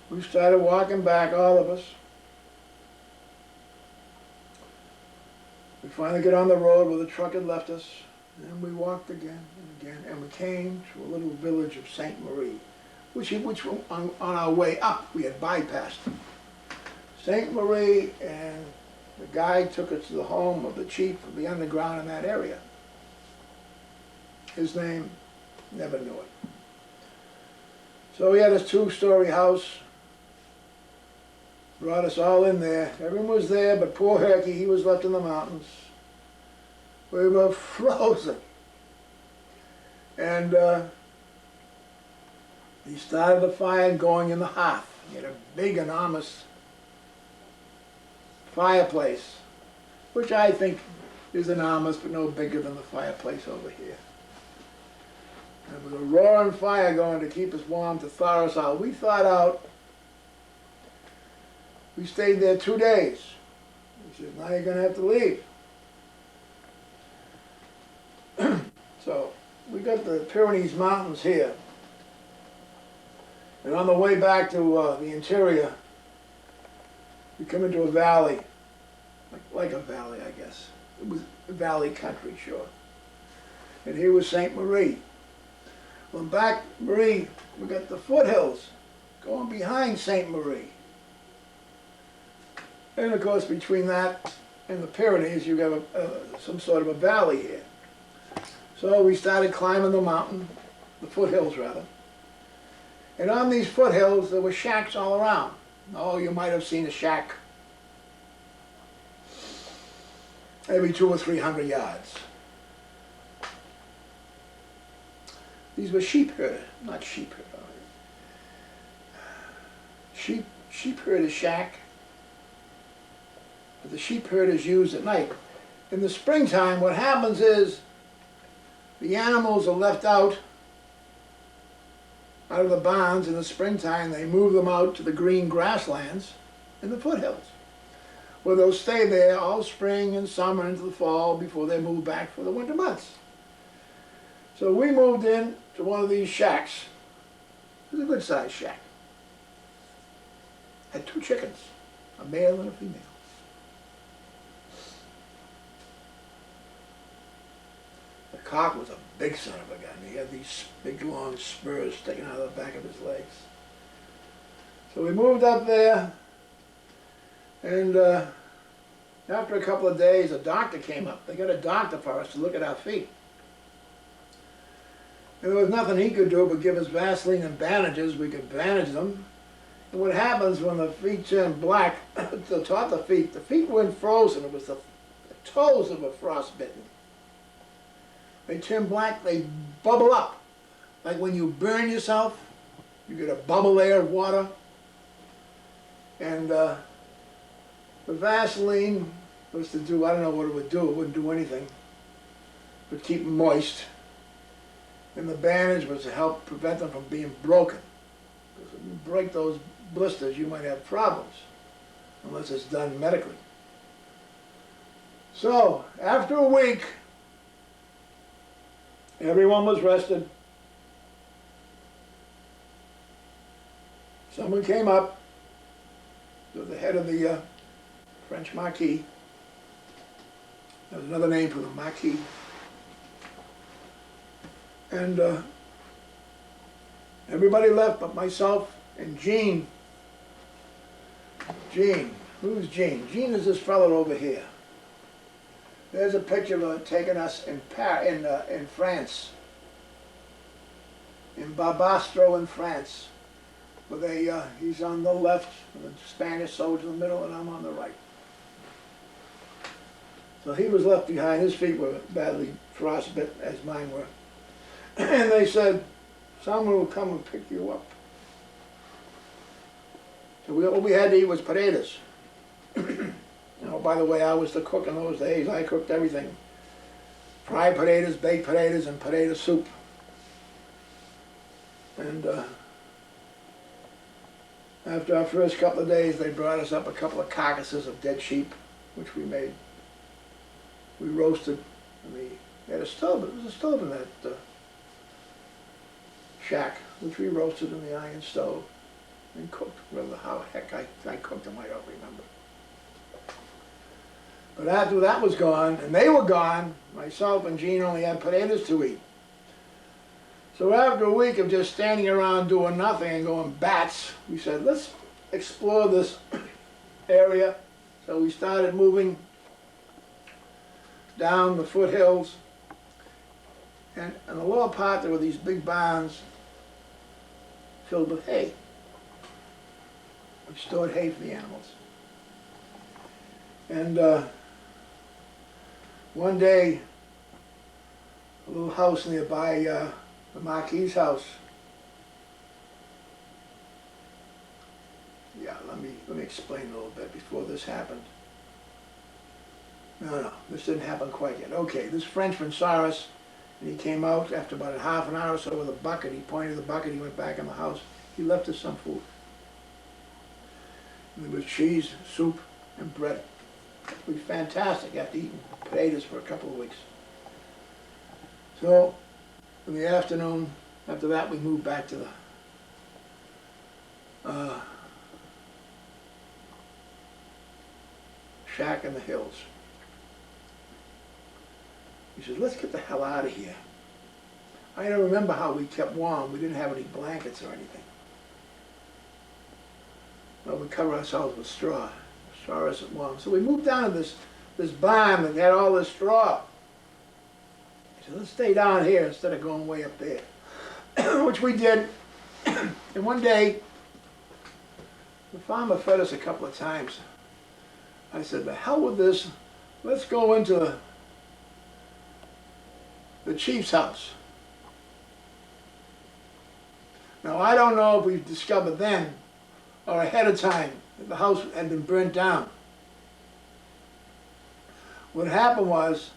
We started walking back, all of us. We finally get on the road where the truck had left us, And we walked again and again, and we came to a little village of St. Marie, which on our way up we had bypassed. St. Marie, and the guide took us to the home of the chief of the underground in that area. His name, never knew it. So he had his 2-story house, brought us all in there. Everyone was there, but poor Herky, he was left in the mountains. We were frozen. And he started the fire going in the hearth. He had a big, enormous fireplace, which I think is enormous, but no bigger than the fireplace over here. And there was a roaring fire going to keep us warm, to thaw us out. We thawed out. We stayed there 2 days. He said, now you're going to have to leave. So we got the Pyrenees Mountains here. And on the way back to the interior, we come into a valley, like a valley, I guess. It was a valley country, sure. And here was St. Marie. Well, back Marie, we got the foothills going behind St. Marie. And of course, between that and the Pyrenees, you have some sort of a valley here. So we started climbing the mountain, the foothills rather. And on these foothills, there were shacks all around. Oh, you might have seen a shack every 200 or 300 yards. These were sheep herders, not sheep herders. Sheep herder shack that the sheep herders use at night. In the springtime, what happens is the animals are left out of the barns in the springtime. They move them out to the green grasslands in the foothills, where they'll stay there all spring and summer into the fall before they move back for the winter months. So we moved in to one of these shacks. It was a good-sized shack. Had 2 chickens, a male and a female. The cock was a big son of a gun. He had these big long spurs sticking out of the back of his legs. So we moved up there, and after a couple of days, a doctor came up. They got a doctor for us to look at our feet. And there was nothing he could do but give us Vaseline and bandages. We could bandage them. And what happens when the feet turn black, the top of the feet weren't frozen. It was the toes that were frostbitten. They turn black, they bubble up. Like when you burn yourself, you get a bubble there of water. And the Vaseline was to do, I don't know what it would do, it wouldn't do anything, but keep them moist. And the bandage was to help prevent them from being broken. Because when you break those blisters, you might have problems, unless it's done medically. So, after a week, everyone was rested. Someone came up to the head of the French Marquis. There was another name for the Marquis. And everybody left but myself and Jean. Jean, who's Jean? Jean is this fellow over here. There's a picture of her taking us in France, in Barbastro in France, where he's on the left, and the Spanish soldier in the middle, and I'm on the right. So he was left behind. His feet were badly frostbitten, as mine were. And they said, someone will come and pick you up. So all we had to eat was potatoes. Now, by the way, I was the cook in those days. I cooked everything. Fried potatoes, baked potatoes, and potato soup. And after our first couple of days, they brought us up a couple of carcasses of dead sheep, which we made. We roasted, and we had a stove. It was a stove in that shack, which we roasted in the iron stove and cooked. Whether how heck I cooked them, I don't remember. But after that was gone, and they were gone, myself and Gene only had potatoes to eat. So after a week of just standing around doing nothing and going bats, we said, let's explore this area. So we started moving down the foothills. And in the lower part there were these big barns filled with hay. We stored hay for the animals. And one day, a little house nearby, the Marquis' house. Yeah, let me explain a little bit before this happened. No, this didn't happen quite yet. Okay, this Frenchman saw us, and he came out after about a half an hour or so with a bucket. He pointed the bucket, he went back in the house. He left us some food. And there was cheese, soup, and bread. It was fantastic after eating potatoes for a couple of weeks. So, in the afternoon, after that, we moved back to the shack in the hills. He said, let's get the hell out of here. I don't remember how we kept warm. We didn't have any blankets or anything. Well, we cover ourselves with straw. Straw isn't warm. So we moved down to this barn that had all this straw. He said, let's stay down here instead of going way up there. Which we did. And one day, the farmer fed us a couple of times. I said, the hell with this. Let's go into the chief's house. Now, I don't know if we discovered then or ahead of time that the house had been burnt down. What happened was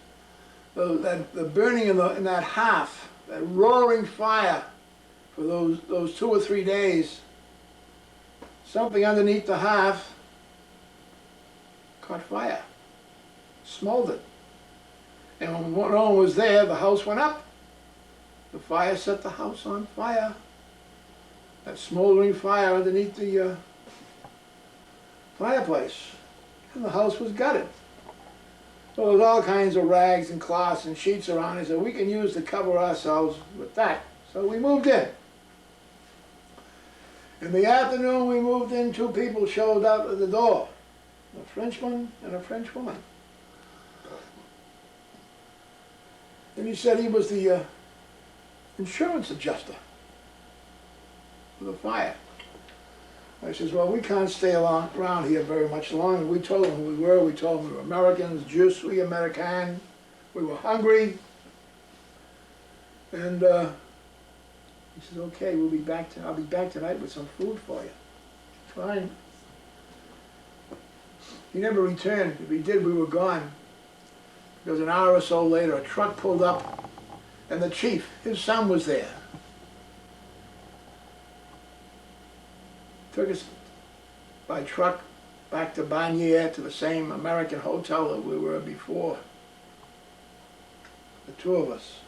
the burning in that hearth, that roaring fire for those 2 or 3 days, something underneath the hearth caught fire, smoldered. And when no one was there, the house went up. The fire set the house on fire. That smoldering fire underneath the fireplace. And the house was gutted. So there was all kinds of rags and cloths and sheets around it, so we can use to cover ourselves with that. So we moved in. In the afternoon we moved in, 2 people showed up at the door. A Frenchman and a French woman. And he said he was the insurance adjuster for the fire. I says, well, we can't stay around here very much longer. We told him who we were. We told him we were Americans, Je suis American. We were hungry. And he says, okay, I'll be back tonight with some food for you. Fine. He never returned. If he did, we were gone. Because an hour or so later, a truck pulled up, and the chief, his son, was there. Took us by truck back to Bagnier, to the same American hotel that we were before. The 2 of us.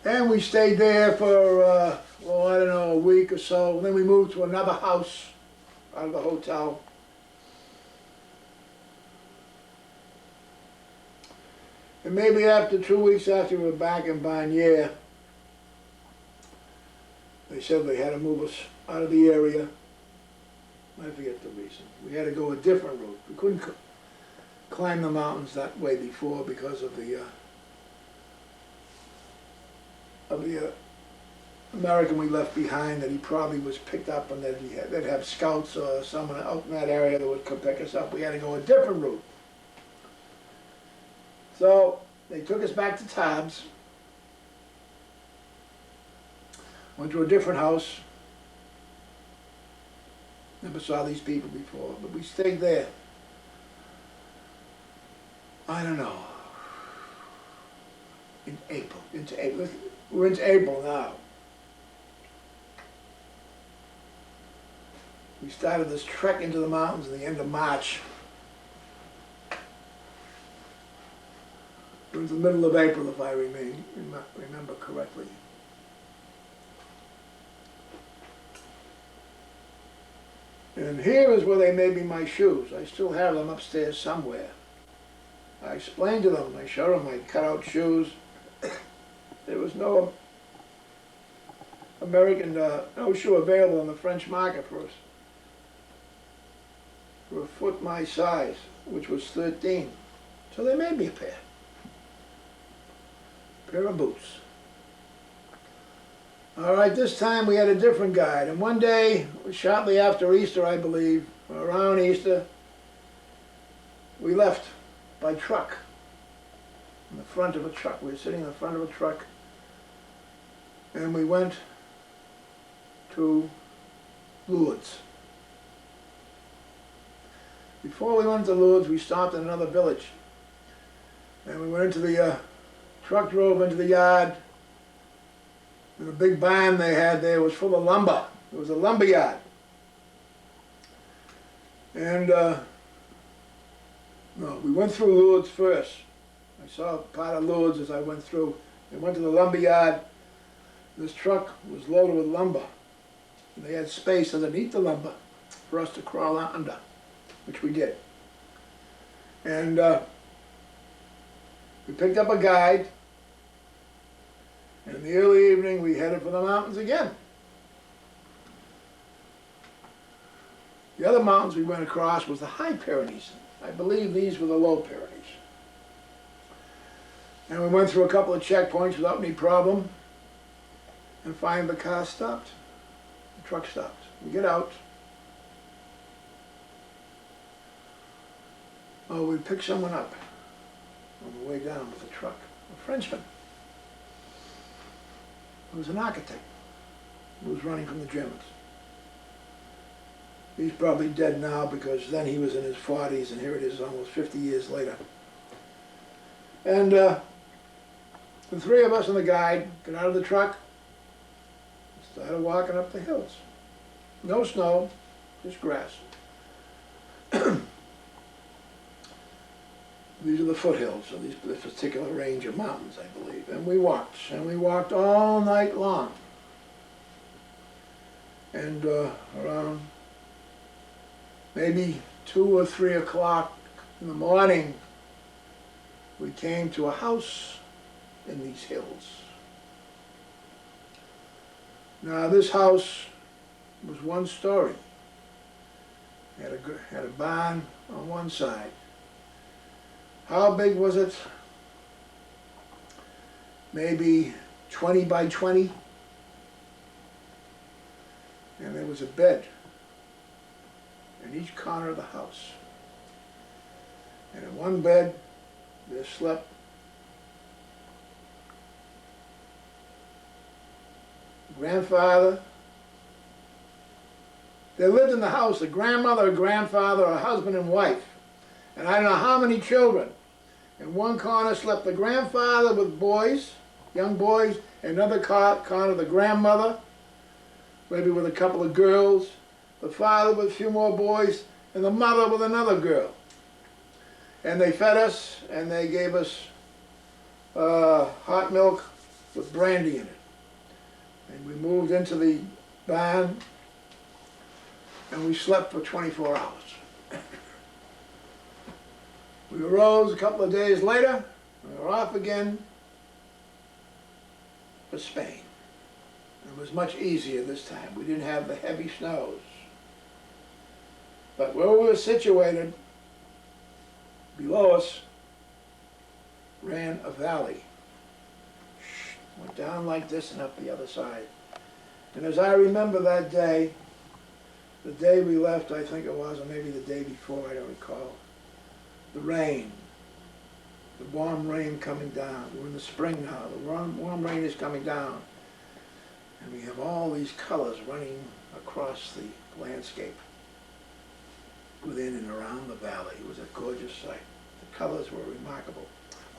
And we stayed there for, I don't know, a week or so. And then we moved to another house out of the hotel. And maybe after 2 weeks after we were back in Bagnier, they said they had to move us out of the area. I forget the reason. We had to go a different route. We couldn't climb the mountains that way before because of the American we left behind, that he probably was picked up, and that they'd have scouts or someone out in that area that would come pick us up. We had to go a different route. So they took us back to Tabbs, went to a different house. Never saw these people before, but we stayed there. I don't know. Into April. We're into April now. We started this trek into the mountains at the end of March. It was the middle of April, if I remember correctly. And here is where they made me my shoes. I still have them upstairs somewhere. I explained to them, I showed them my cutout shoes. There was no American, no shoe available on the French market for a foot my size, which was 13. So they made me a pair of boots. All right, this time we had a different guide, and one day, shortly after Easter, I believe, around Easter, we left by truck, in the front of a truck. We were sitting in the front of a truck, and we went to Lourdes. Before we went to Lourdes, we stopped in another village, and we went into the truck drove into the yard. And the big barn they had there was full of lumber. It was a lumber yard. And no, we went through Lourdes first. I saw part of Lourdes as I went through. We went to the lumber yard. This truck was loaded with lumber. And they had space underneath the lumber for us to crawl out under, which we did. And we picked up a guide. And in the early evening, we headed for the mountains again. The other mountains we went across was the High Pyrenees. I believe these were the Low Pyrenees. And we went through a couple of checkpoints without any problem. And finally the car stopped. The truck stopped. We get out. Oh, we picked someone up on the way down with the truck. A Frenchman. He was an architect who was running from the Germans. He's probably dead now because then he was in his 40s and here it is almost 50 years later. And the three of us and the guide got out of the truck and started walking up the hills. No snow, just grass. These are the foothills of this particular range of mountains, I believe. And we walked all night long. And around maybe 2 or 3 o'clock in the morning, we came to a house in these hills. Now this house was one story. Had a barn on one side. How big was it? Maybe 20 by 20. And there was a bed in each corner of the house. And in one bed, there slept grandfather. They lived in the house, a grandmother, a grandfather, a husband and wife. And I don't know how many children. In one corner slept the grandfather with boys, young boys, in another corner the grandmother, maybe with a couple of girls, the father with a few more boys, and the mother with another girl. And they fed us, and they gave us hot milk with brandy in it. And we moved into the barn, and we slept for 24 hours. We arose a couple of days later, and we were off again for Spain. It was much easier this time. We didn't have the heavy snows. But where we were situated, below us, ran a valley. Went down like this and up the other side. And as I remember that day, the day we left, I think it was, or maybe the day before, I don't recall, the rain, the warm rain coming down. We're in the spring now. The warm rain is coming down. And we have all these colors running across the landscape within and around the valley. It was a gorgeous sight. The colors were remarkable.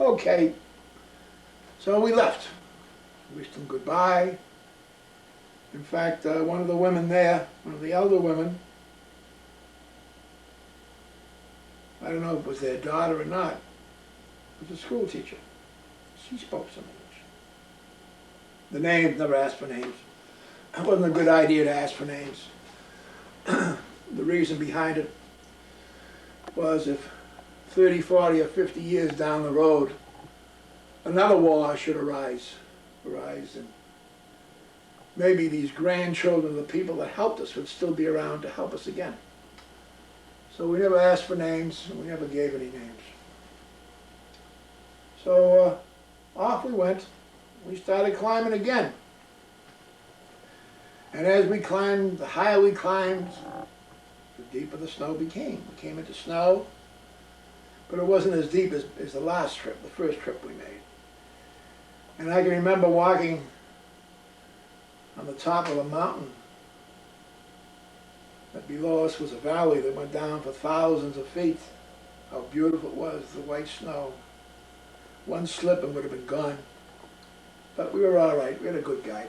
Okay, so we left. Wished them goodbye. In fact, one of the women there, one of the elder women, I don't know if it was their daughter or not, was a school teacher. She spoke some English. The names, never asked for names. It wasn't a good idea to ask for names. the reason behind it was if 30, 40, or 50 years down the road, another war should arise, and maybe these grandchildren of the people that helped us would still be around to help us again. So we never asked for names, and we never gave any names. So off we went. We started climbing again. And as we climbed, the higher we climbed, the deeper the snow became. We came into snow, but it wasn't as deep as the last trip, the first trip we made. And I can remember walking on the top of a mountain that below us was a valley that went down for thousands of feet. How beautiful it was, the white snow. One slip and would have been gone. But we were all right. We had a good guide.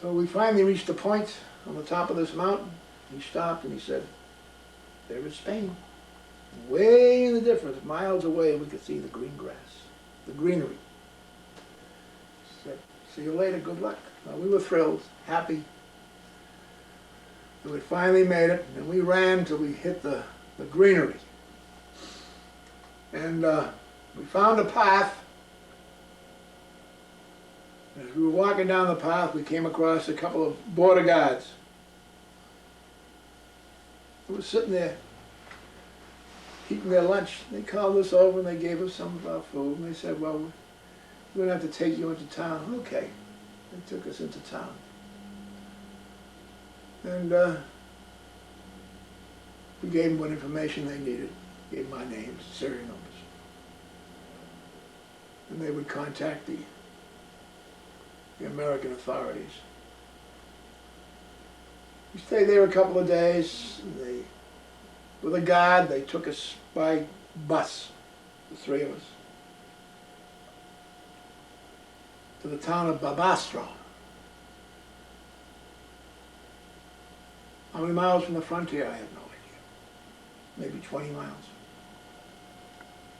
So we finally reached a point on the top of this mountain. He stopped and he said, "There is Spain." Way in the distance, miles away, we could see the green grass, the greenery. He said, "See you later, good luck." Well, we were thrilled, happy. We had finally made it, and we ran till we hit the greenery. And we found a path. As we were walking down the path, we came across a couple of border guards who were sitting there eating their lunch. They called us over and they gave us some of our food, and they said, "Well, we're going to have to take you into town." Okay. They took us into town. And we gave them what information they needed. Gave them our names, serial numbers. And they would contact the American authorities. We stayed there a couple of days. With a guard, they took us by bus, the three of us, to the town of Barbastro. How many miles from the frontier? I have no idea. Maybe 20 miles.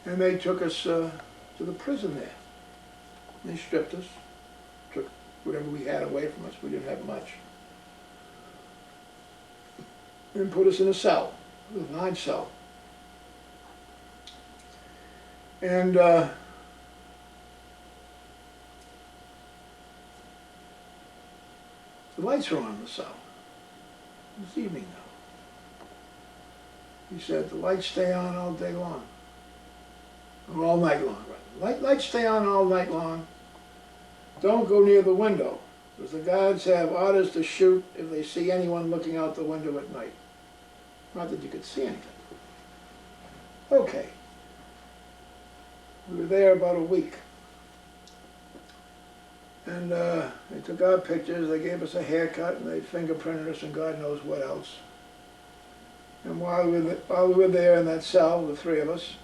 And they took us to the prison there. They stripped us, took whatever we had away from us. We didn't have much. And put us in a cell, a large cell. And the lights were on in the cell. It was evening now. He said, "The lights stay on all day long." Or all night long, rather. Lights stay on all night long. Don't go near the window, because the guards have orders to shoot if they see anyone looking out the window at night. Not that you could see anything. Okay. We were there about a week. And they took our pictures, they gave us a haircut, and they fingerprinted us and God knows what else. And while we were there in that cell, the three of us,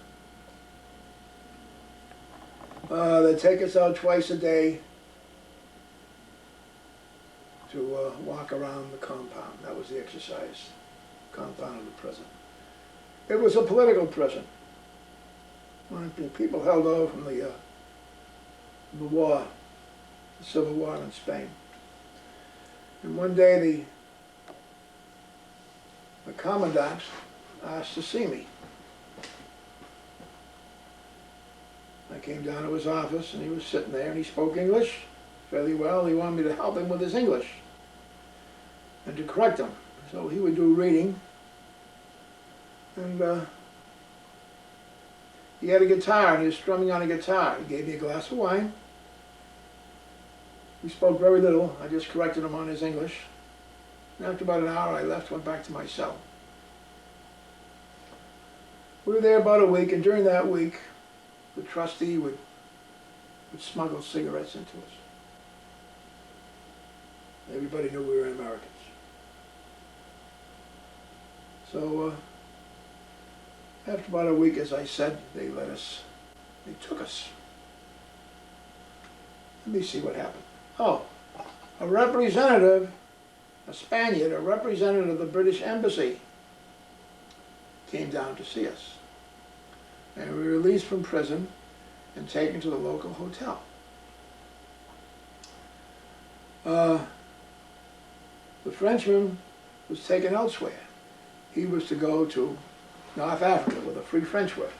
they'd take us out twice a day to walk around the compound. That was the exercise, compound of the prison. It was a political prison. People held over from the war, the Civil War in Spain. And one day the commandant asked to see me. I came down to his office and he was sitting there and he spoke English fairly well. He wanted me to help him with his English and to correct him. So he would do reading. And he had a guitar and he was strumming on a guitar. He gave me a glass of wine. We spoke very little. I just corrected him on his English. And after about an hour I left, went back to my cell. We were there about a week, and during that week the trustee would smuggle cigarettes into us. Everybody knew we were Americans. So after about a week, as I said, they took us. Let me see what happened. Oh, a representative, a Spaniard, a representative of the British Embassy came down to see us. And we were released from prison and taken to the local hotel. The Frenchman was taken elsewhere. he was to go to North Africa where the Free French were.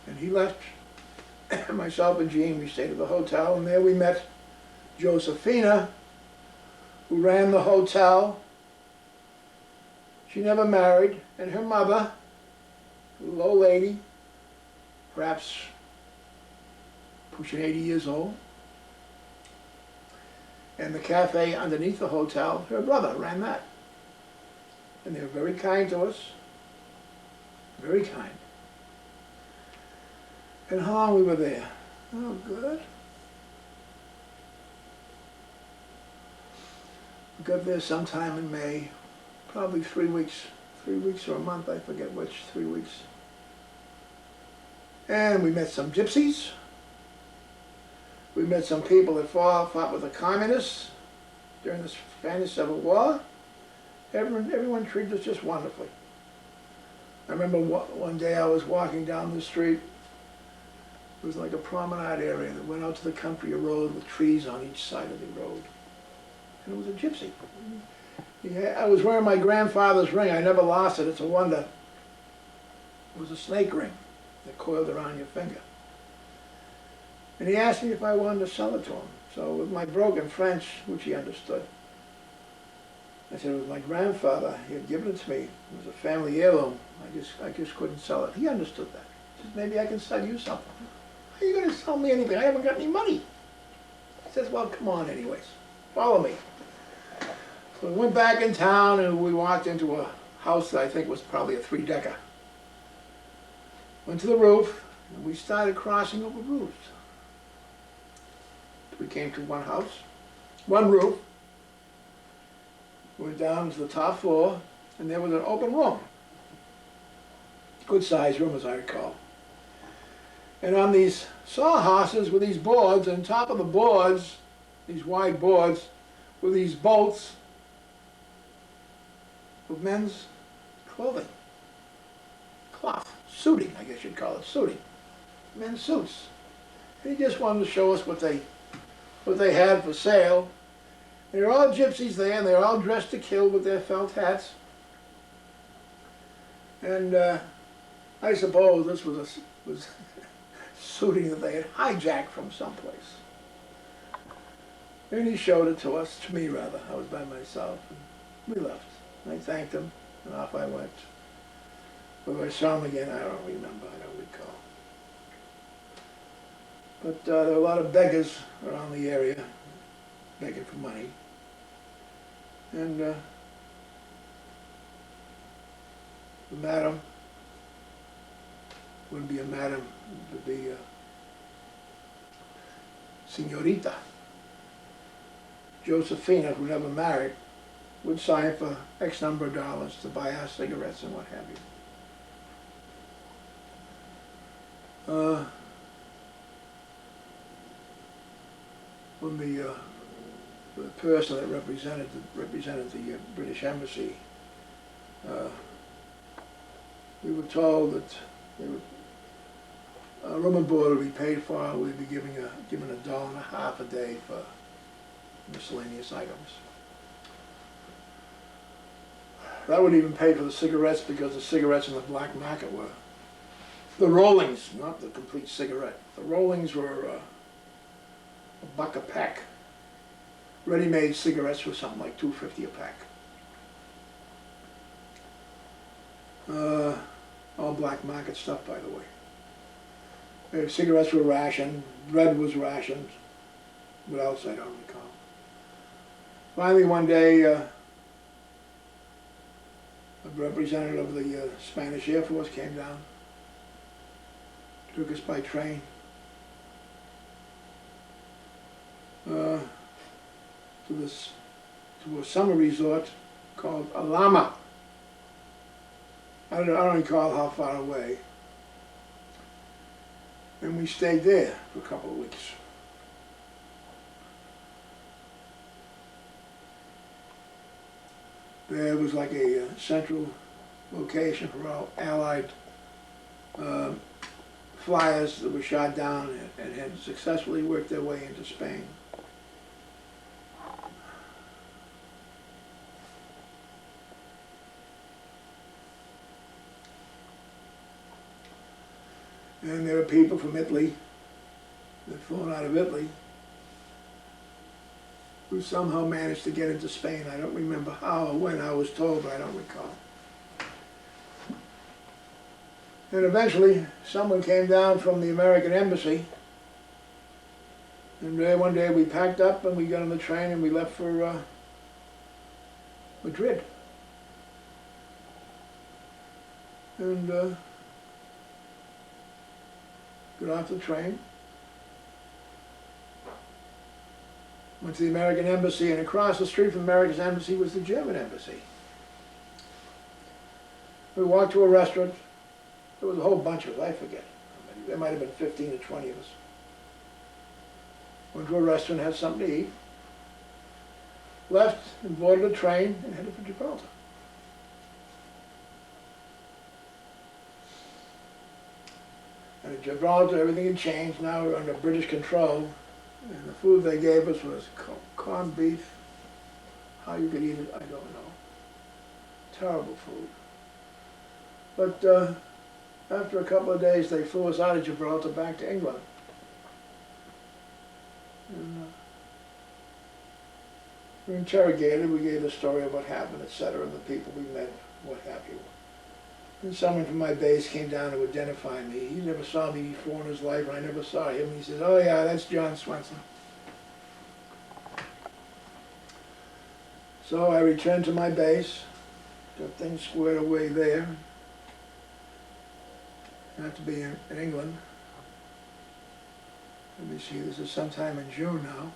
And he left. Myself and Jean, we stayed at the hotel, and there we met Josephina, who ran the hotel. She never married, and her mother, a little old lady, perhaps pushing 80 years old. And the cafe underneath the hotel, her brother ran that. And they were very kind to us, very kind. And how long we were there? Oh, good. We got there sometime in May, probably 3 weeks or a month, I forget which, 3 weeks. And we met some gypsies. We met some people that fought with the communists during the Spanish Civil War. Everyone treated us just wonderfully. I remember one day I was walking down the street. It was like a promenade area that went out to the country road with trees on each side of the road. And it was a gypsy. I was wearing my grandfather's ring. I never lost it. It's a wonder. It was a snake ring that coiled around your finger. And he asked me if I wanted to sell it to him. So with my broken French, which he understood, I said it was my grandfather. He had given it to me. It was a family heirloom. I just couldn't sell it. He understood that. He said, maybe I can sell you something. How are you going to sell me anything? I haven't got any money. He says, well, come on anyways. Follow me. So we went back in town and we walked into a house that I think was probably a 3-decker. Went to the roof and we started crossing over roofs. We came to one house, one roof. We went down to the top floor and there was an open room. Good sized room as I recall. And on these sawhorses were these boards, and on top of the boards, these wide boards, were these bolts of men's clothing. Cloth. Suiting, I guess you'd call it, suiting. Men's suits. And he just wanted to show us what they had for sale. And they're all gypsies there, and they're all dressed to kill with their felt hats. And I suppose this was suiting that they had hijacked from someplace. And he showed it to us, to me rather. I was by myself, and we left. I thanked him, and off I went. Whether I saw him again, I don't remember, I don't recall. But there were a lot of beggars around the area, begging for money. And the madam wouldn't be a madam, it would be a señorita. Josephina, who never married, would sign for X number of dollars to buy our cigarettes and what have you. When the person that represented the British Embassy, we were told that room and board would be paid for. We'd be given $1.50 a day for miscellaneous items. That wouldn't even pay for the cigarettes because the cigarettes in the black market were the rollings, not the complete cigarette. The rollings were $1 a pack. Ready-made cigarettes were something like $2.50 a pack. All black market stuff, by the way. Cigarettes were rationed, bread was rationed. What else, I don't recall. Finally, one day, a representative of the Spanish Air Force came down, took us by train to a summer resort called Alama. I don't recall how far away. And we stayed there for a couple of weeks. There was like a central location for all Allied flyers that were shot down and had successfully worked their way into Spain. And there were people from Italy that flown out of Italy who somehow managed to get into Spain. I don't remember how or when. I was told, but I don't recall. And eventually, someone came down from the American Embassy, and one day we packed up and we got on the train and we left for Madrid. And got off the train, went to the American Embassy, and across the street from the American Embassy was the German Embassy. We walked to a restaurant. There was a whole bunch of us, I forget. There might have been 15 or 20 of us. Went to a restaurant, had something to eat, left and boarded a train and headed for Gibraltar. And at Gibraltar, everything had changed. Now we're under British control. And the food they gave us was corned beef. How you could eat it, I don't know. Terrible food. But after a couple of days, they flew us out of Gibraltar back to England. And we were interrogated. We gave the story of what happened, etc., and the people we met, what have you. And someone from my base came down to identify me. He never saw me before in his life, and I never saw him. He says, "Oh yeah, that's John Swenson." So I returned to my base, got things squared away there. Not to be in England. Let me see, this is sometime in June now.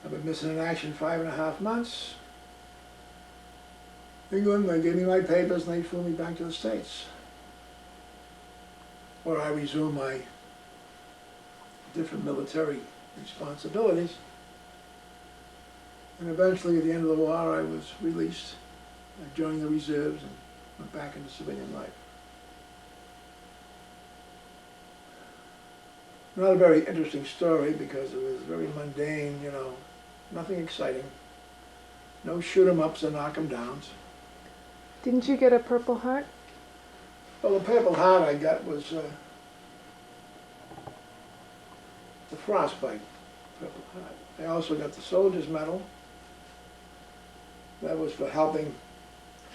I've been missing in action 5.5 months. England, they gave me my papers and they flew me back to the States, where I resumed my different military responsibilities. And eventually, at the end of the war, I was released. I joined the reserves and went back into civilian life. Not a very interesting story because it was very mundane, you know, nothing exciting. No shoot 'em ups or knock 'em downs. Didn't you get a Purple Heart? Well, the Purple Heart I got was the frostbite Purple Heart. I also got the Soldier's Medal. That was for helping,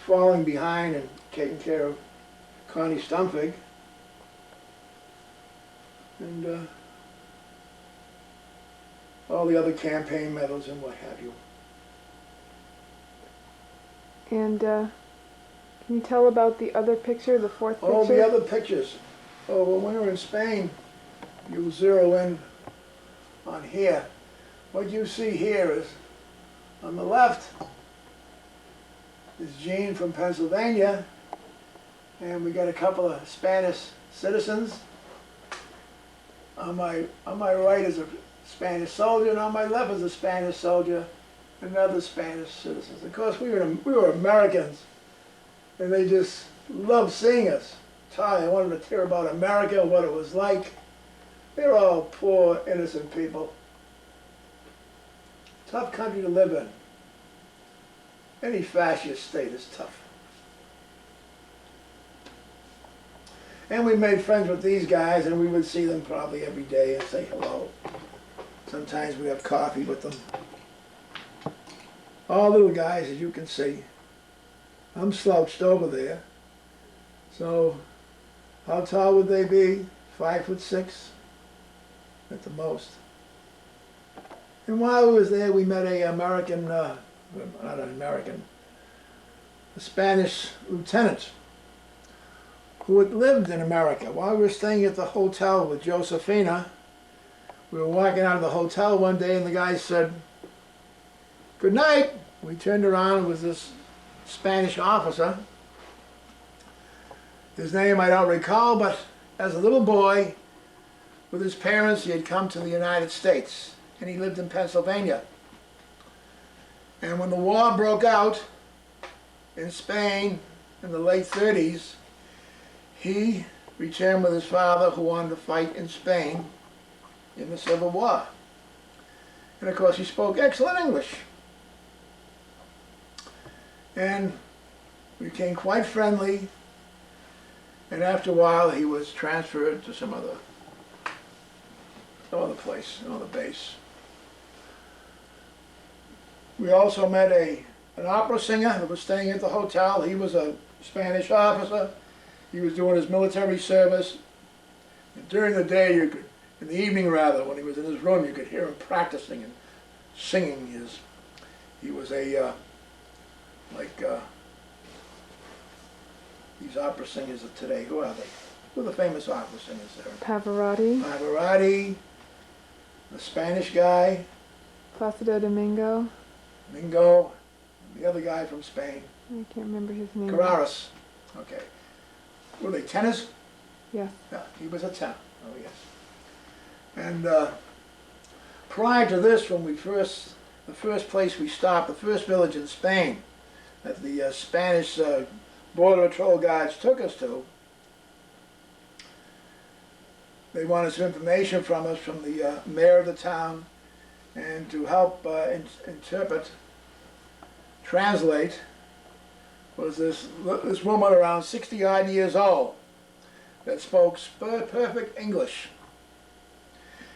falling behind and taking care of Connie Stumpfig. And all the other campaign medals and what have you. And can you tell about the other picture, the fourth picture? Oh, the other pictures. Oh, well, when we were in Spain, you zero in on here. What you see here is, on the left, is Jean from Pennsylvania, and we got a couple of Spanish citizens. On my right is a Spanish soldier, and on my left is a Spanish soldier, and other Spanish citizens. Of course, we were Americans, and they just loved seeing us. They wanted to hear about America and what it was like. They're all poor, innocent people. Tough country to live in. Any fascist state is tough. And we made friends with these guys, and we would see them probably every day and say hello. Sometimes we'd have coffee with them. All little guys, as you can see. I'm slouched over there. So, how tall would they be? 5'6" at the most. And while we was there, we met a Spanish lieutenant who had lived in America. While we were staying at the hotel with Josephina, we were walking out of the hotel one day and the guy said, "Good night." We turned around, it was this Spanish officer. His name I don't recall, but as a little boy, with his parents, he had come to the United States, and he lived in Pennsylvania. And when the war broke out in Spain in the late 30s, he returned with his father, who wanted to fight in Spain in the Civil War. And of course he spoke excellent English. And we became quite friendly. And after a while, he was transferred to some other place, another base. We also met an opera singer who was staying at the hotel. He was a Spanish officer. He was doing his military service. And during the day, in the evening rather, when he was in his room, you could hear him practicing and singing. He was these opera singers of today. Who are they? Who are the famous opera singers there? Pavarotti. Pavarotti, the Spanish guy, Placido Domingo. Mingo, the other guy from Spain. I can't remember his name. Carreras. Okay. Were they tenors? Yes. Yeah, he was a tenor. Oh, yes. And prior to this, when the first place we stopped, the first village in Spain that the Spanish Border Patrol guards took us to, they wanted some information from us, from the mayor of the town, and to help interpret, translate, was this woman around 60-odd years old that spoke perfect English.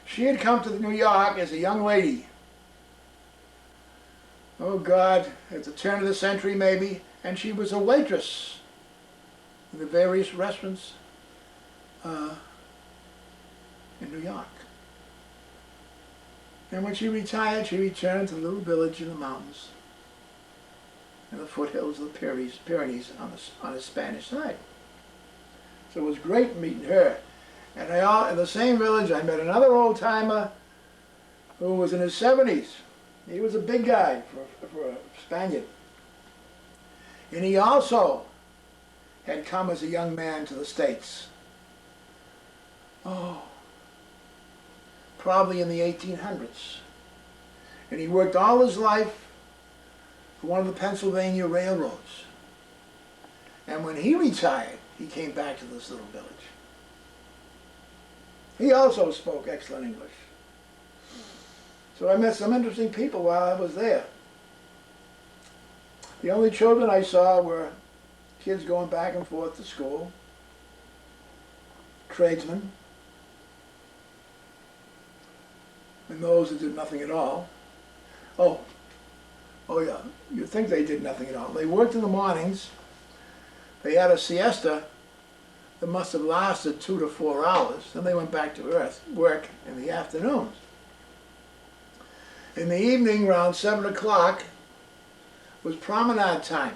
She had come to New York as a young lady. Oh God, at the turn of the century maybe, and she was a waitress in the various restaurants in New York. And when she retired, she returned to the little village in the mountains, in the foothills of the Pyrenees on the Spanish side. So it was great meeting her. And in the same village, I met another old-timer who was in his 70s. He was a big guy for a Spaniard. And he also had come as a young man to the States. Oh, probably in the 1800s. And he worked all his life for one of the Pennsylvania railroads. And when he retired, he came back to this little village. He also spoke excellent English. So I met some interesting people while I was there. The only children I saw were kids going back and forth to school, tradesmen, and those that did nothing at all. Oh yeah, you'd think they did nothing at all. They worked in the mornings. They had a siesta that must have lasted 2 to 4 hours. Then they went back to work in the afternoons. In the evening, around 7 o'clock, was promenade time.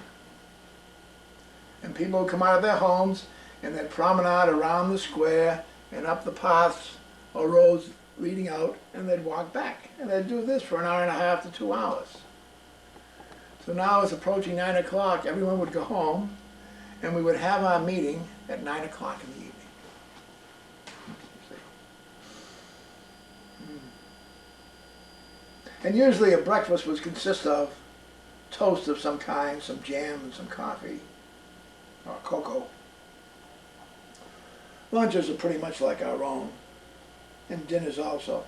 And people would come out of their homes and they'd promenade around the square and up the paths or roads leading out, and they'd walk back. And they'd do this for an hour and a half to 2 hours. So now it's approaching 9 o'clock, everyone would go home, and we would have our meeting at 9 o'clock in the evening. And usually a breakfast would consist of toast of some kind, some jam and some coffee, or cocoa. Lunches are pretty much like our own, and dinners also.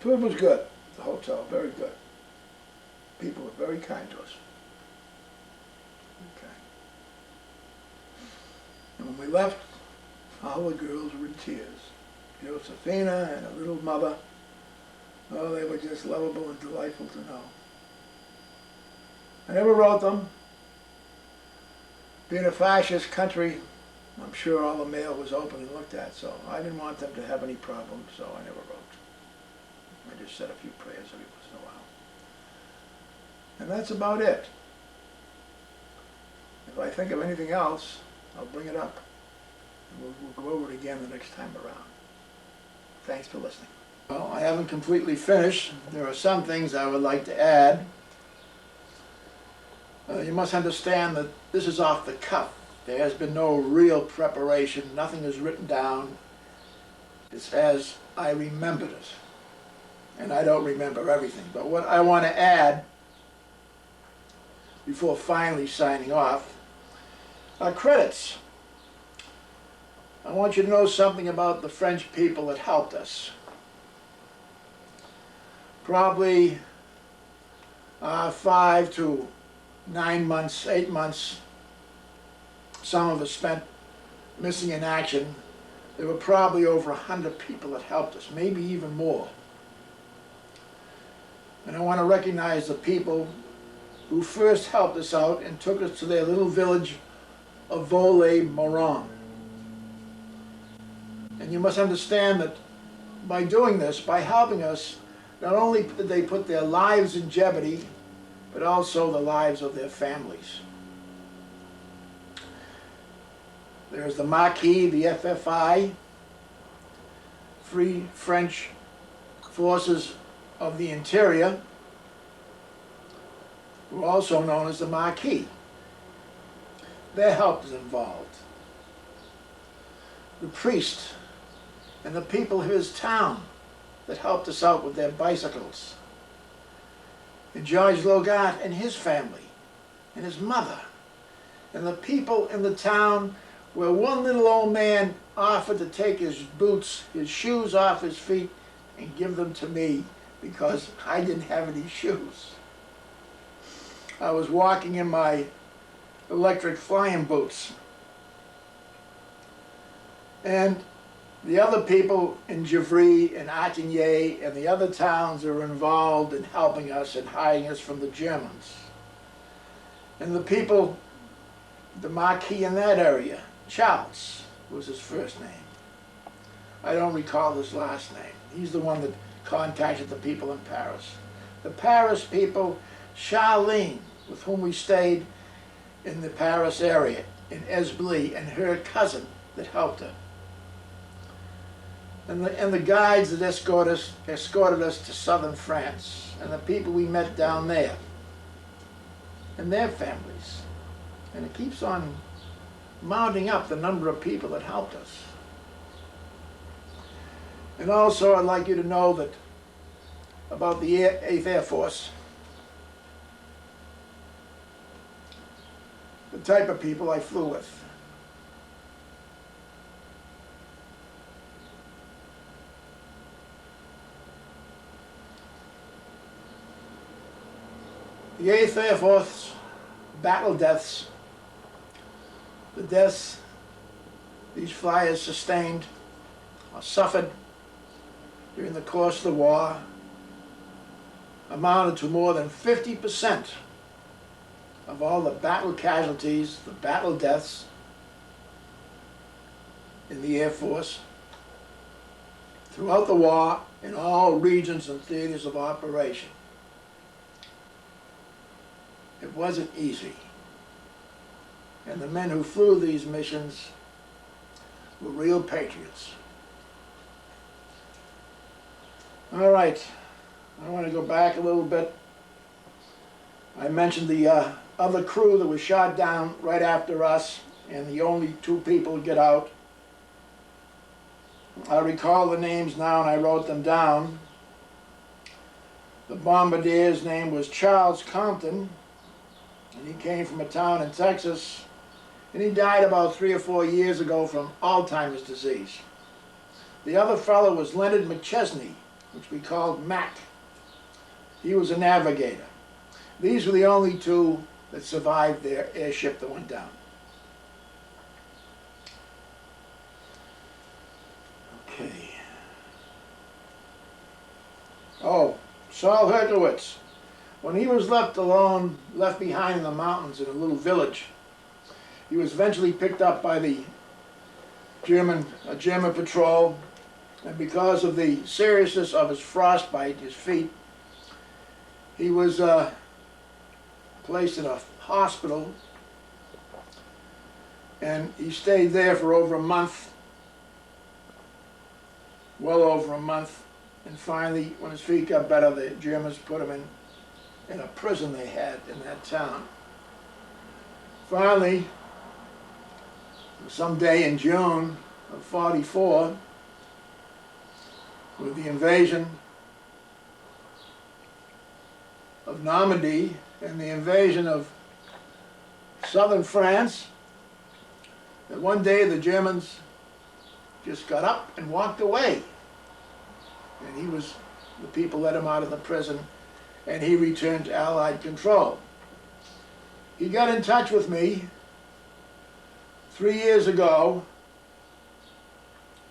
Food was good at the hotel, very good. People were very kind to us. Okay. And when we left, all the girls were in tears. Josephina and her little mother, oh, they were just lovable and delightful to know. I never wrote them. Being a fascist country, I'm sure all the mail was open and looked at, so I didn't want them to have any problems, so I never wrote. I just said a few prayers every once in a while. And that's about it. If I think of anything else, I'll bring it up. And we'll go over it again the next time around. Thanks for listening. Well, I haven't completely finished. There are some things I would like to add. You must understand that this is off the cuff. There has been no real preparation. Nothing is written down. It's as I remembered it. And I don't remember everything. But what I want to add, before finally signing off, are credits. I want you to know something about the French people that helped us. Probably 5 to 9 months, 8 months some of us spent missing in action, there were probably over 100 people that helped us, maybe even more. And I want to recognize the people who first helped us out and took us to their little village of Palme Mulroy. And you must understand that by doing this, by helping us, not only did they put their lives in jeopardy, but also the lives of their families. There's the Maquis, the FFI, Free French Forces of the Interior, who are also known as the Maquis. Their help is involved. The priest and the people of his town that helped us out with their bicycles. And George Logat and his family, and his mother, and the people in the town where one little old man offered to take his boots, his shoes off his feet and give them to me because I didn't have any shoes. I was walking in my electric flying boots. And the other people in Givry and Attigny and the other towns are involved in helping us and hiding us from the Germans. And the people, the Marquis in that area, Charles was his first name. I don't recall his last name. He's the one that contacted the people in Paris. The Paris people, Charlene, with whom we stayed in the Paris area, in Esbly, and her cousin that helped her. And the guides that escorted us to southern France, and the people we met down there, and their families. And it keeps on mounting up the number of people that helped us. And also I'd like you to know that about the 8th Air Force, the type of people I flew with. The 8th Air Force battle deaths, the deaths these flyers sustained or suffered during the course of the war amounted to more than 50% of all the battle casualties, the battle deaths in the Air Force throughout the war in all regions and theaters of operation. It wasn't easy. And the men who flew these missions were real patriots. All right, I want to go back a little bit. I mentioned the other crew that was shot down right after us, and the only 2 people to get out. I recall the names now, and I wrote them down. The bombardier's name was Charles Compton, and he came from a town in Texas, and he died about 3 or 4 years ago from Alzheimer's disease. The other fellow was Leonard McChesney, which we called Mac. He was a navigator. These were the only 2 that survived their airship that went down. Okay. Oh, Saul Herkowitz. When he was left alone, left behind in the mountains in a little village, he was eventually picked up by the German patrol, and because of the seriousness of his frostbite, his feet, he was placed in a hospital, and he stayed there for over a month, well over a month, and finally, when his feet got better, the Germans put him in a prison they had in that town. Finally, someday in June of '44, with the invasion of Normandy and the invasion of southern France, that one day the Germans just got up and walked away. And the people let him out of the prison, and he returned to Allied control. He got in touch with me 3 years ago,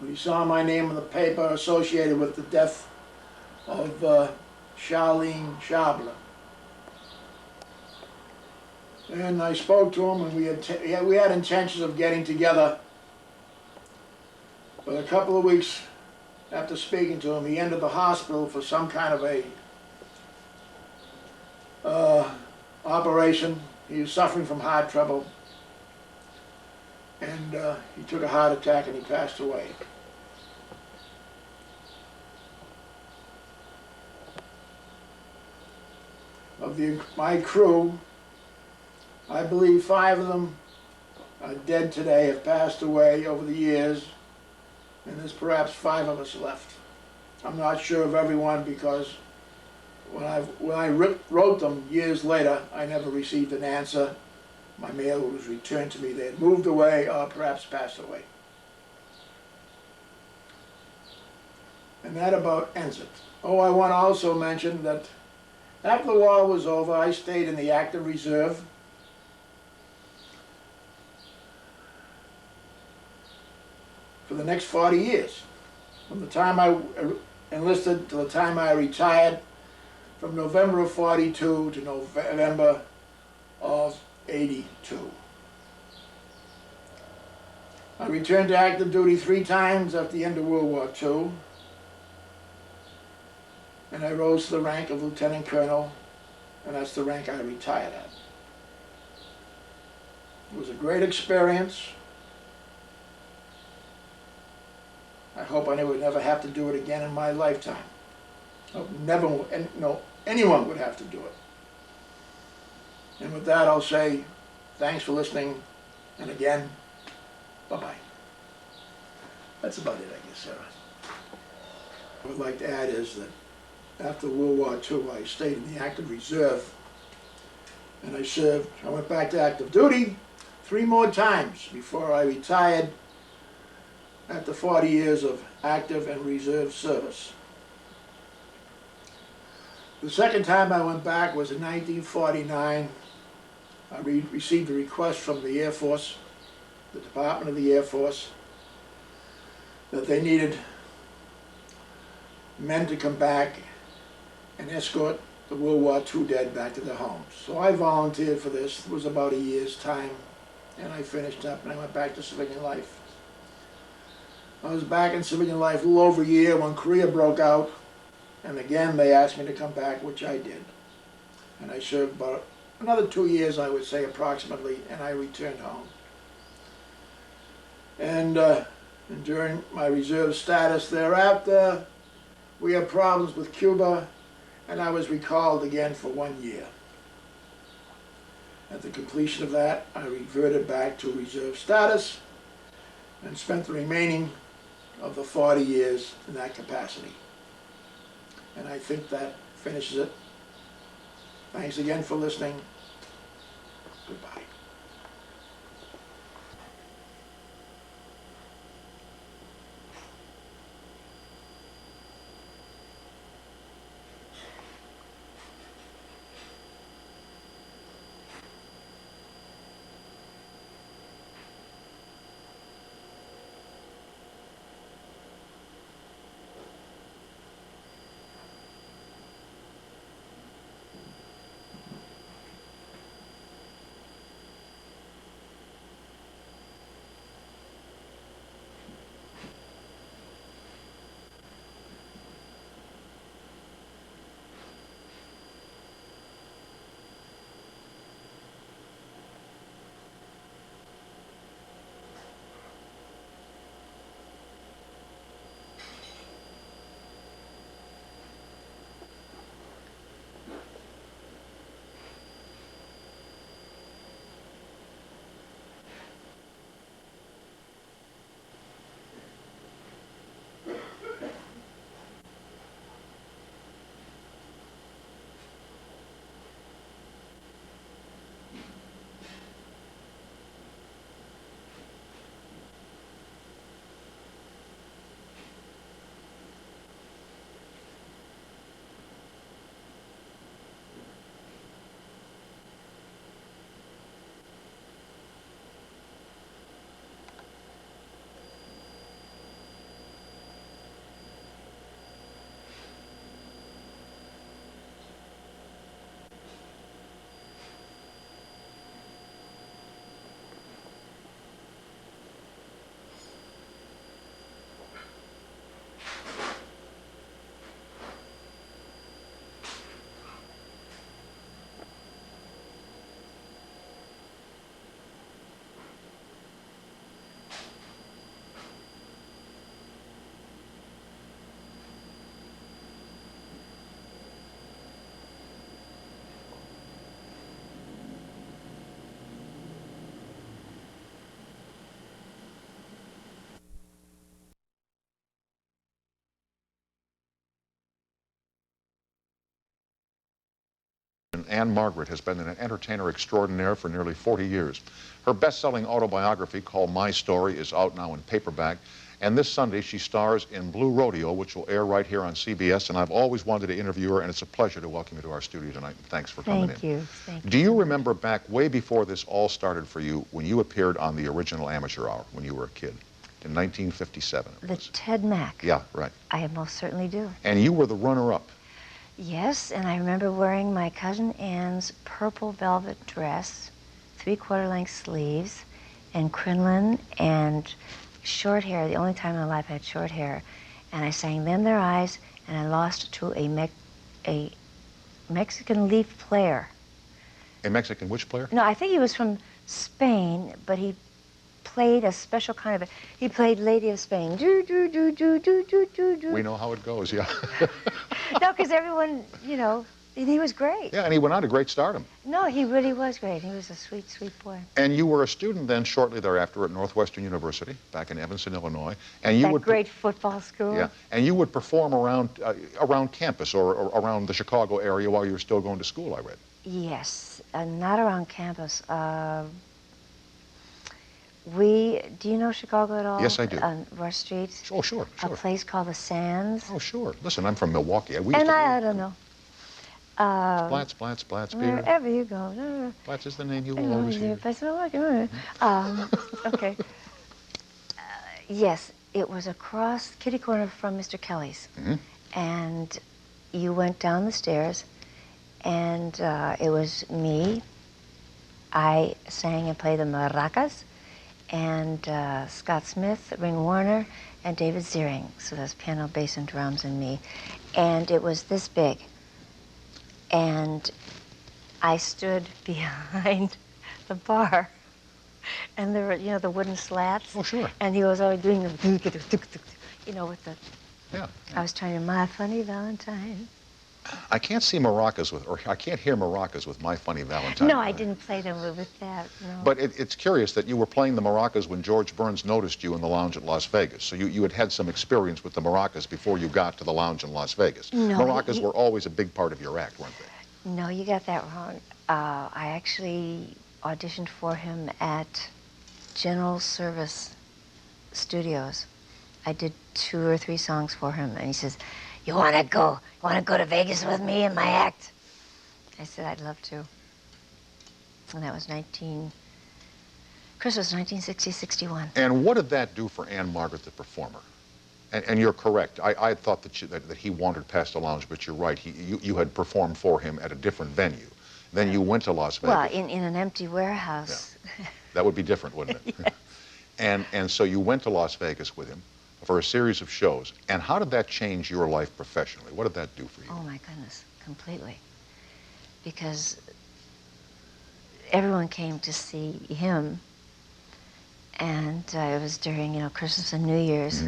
we saw my name in the paper associated with the death of Charlene Schabler. And I spoke to him, and we had intentions of getting together. But a couple of weeks after speaking to him, he entered the hospital for some kind of a operation. He was suffering from heart trouble, and he took a heart attack and he passed away. Of my crew, I believe 5 of them are dead today, have passed away over the years, and there's perhaps 5 of us left. I'm not sure of everyone because when I wrote them years later, I never received an answer. My mail was returned to me. They had moved away or perhaps passed away. And that about ends it. Oh, I want to also mention that after the war was over, I stayed in the active reserve. For the next 40 years. From the time I enlisted to the time I retired, from November of 42 to November of 82. I returned to active duty 3 times at the end of World War II, and I rose to the rank of Lieutenant Colonel, and that's the rank I retired at. It was a great experience. I hope I would never have to do it again in my lifetime. Anyone would have to do it. And with that, I'll say thanks for listening, and again, bye-bye. That's about it, I guess, Sarah. What I'd like to add is that after World War II, I stayed in the active reserve, and I served. I went back to active duty 3 more times before I retired after 40 years of active and reserve service. The second time I went back was in 1949. I received a request from the Air Force, the Department of the Air Force, that they needed men to come back and escort the World War II dead back to their homes. So I volunteered for this. It was about a year's time, and I finished up and I went back to civilian life. I was back in civilian life a little over a year when Korea broke out, and again they asked me to come back, which I did. And I served about another 2 years, I would say approximately, and I returned home. And during my reserve status thereafter, we had problems with Cuba, and I was recalled again for 1 year. At the completion of that, I reverted back to reserve status and spent the remaining of the 40 years in that capacity. And I think that finishes it. Thanks again for listening. Goodbye. Anne Margaret has been an entertainer extraordinaire for nearly 40 years. Her best-selling autobiography called My Story is out now in paperback. And this Sunday, she stars in Blue Rodeo, which will air right here on CBS. And I've always wanted to interview her, and it's a pleasure to welcome you to our studio tonight. Thanks for coming in. Thank you. Thank you. Do you remember back way before this all started for you, when you appeared on the original Amateur Hour when you were a kid? In 1957. The Ted Mack. Yeah, right. I most certainly do. And you were the runner-up. Yes, and I remember wearing my cousin Anne's purple velvet dress, 3/4 length sleeves, and crinoline, and short hair. The only time in my life I had short hair. And I sang Them Their Eyes, and I lost to a Mexican leaf player. A Mexican which player? No, I think he was from Spain, but he played a special kind of he played Lady of Spain. Do, do, do, do, do, do, do, do. We know how it goes, yeah. No, because everyone, you know, he was great. Yeah, and he went on to great stardom. No, he really was great. He was a sweet, sweet boy. And you were a student then shortly thereafter at Northwestern University, back in Evanston, Illinois. And you That would great football school. Yeah, and you would perform around campus or around the Chicago area while you were still going to school, I read. Yes, not around campus. Do you know Chicago at all? Yes, I do. On Rush Street? Oh, sure, A sure. place called the Sands. Oh, sure. Listen, I'm from Milwaukee. I don't know. Platts, beer. Wherever you go. Platts is the name you will always hear. Okay. Yes, it was across kitty corner from Mr. Kelly's. Mm-hmm. And you went down the stairs, and it was me. I sang and played the maracas, and Scott Smith, Ring Warner, and David Ziering. So that's piano, bass, and drums, and me. And it was this big. And I stood behind the bar, and there were, you know, the wooden slats. Oh, sure. And he was always doing the, you know, with the. Yeah. I was trying to My Funny Valentine. I can't see maracas or I can't hear maracas with My Funny Valentine. No, I didn't play them with that. No. But it's curious that you were playing the maracas when George Burns noticed you in the lounge at Las Vegas. So you had some experience with the maracas before you got to the lounge in Las Vegas. No, maracas were always a big part of your act, weren't they? No, you got that wrong. I actually auditioned for him at General Service Studios. I did 2 or 3 songs for him, and he says, You want to go to Vegas with me in my act? I said, I'd love to. And that was Christmas 1960-61. And what did that do for Anne Margaret, the performer? And you're correct. I thought that he wandered past the lounge, but you're right. You had performed for him at a different venue. Then you went to Las Vegas. Well, in an empty warehouse. Yeah. That would be different, wouldn't it? Yes. And so you went to Las Vegas with him for a series of shows. And how did that change your life professionally? What did that do for you? Oh, my goodness, completely. Because everyone came to see him, and it was during, you know, Christmas and New Year's,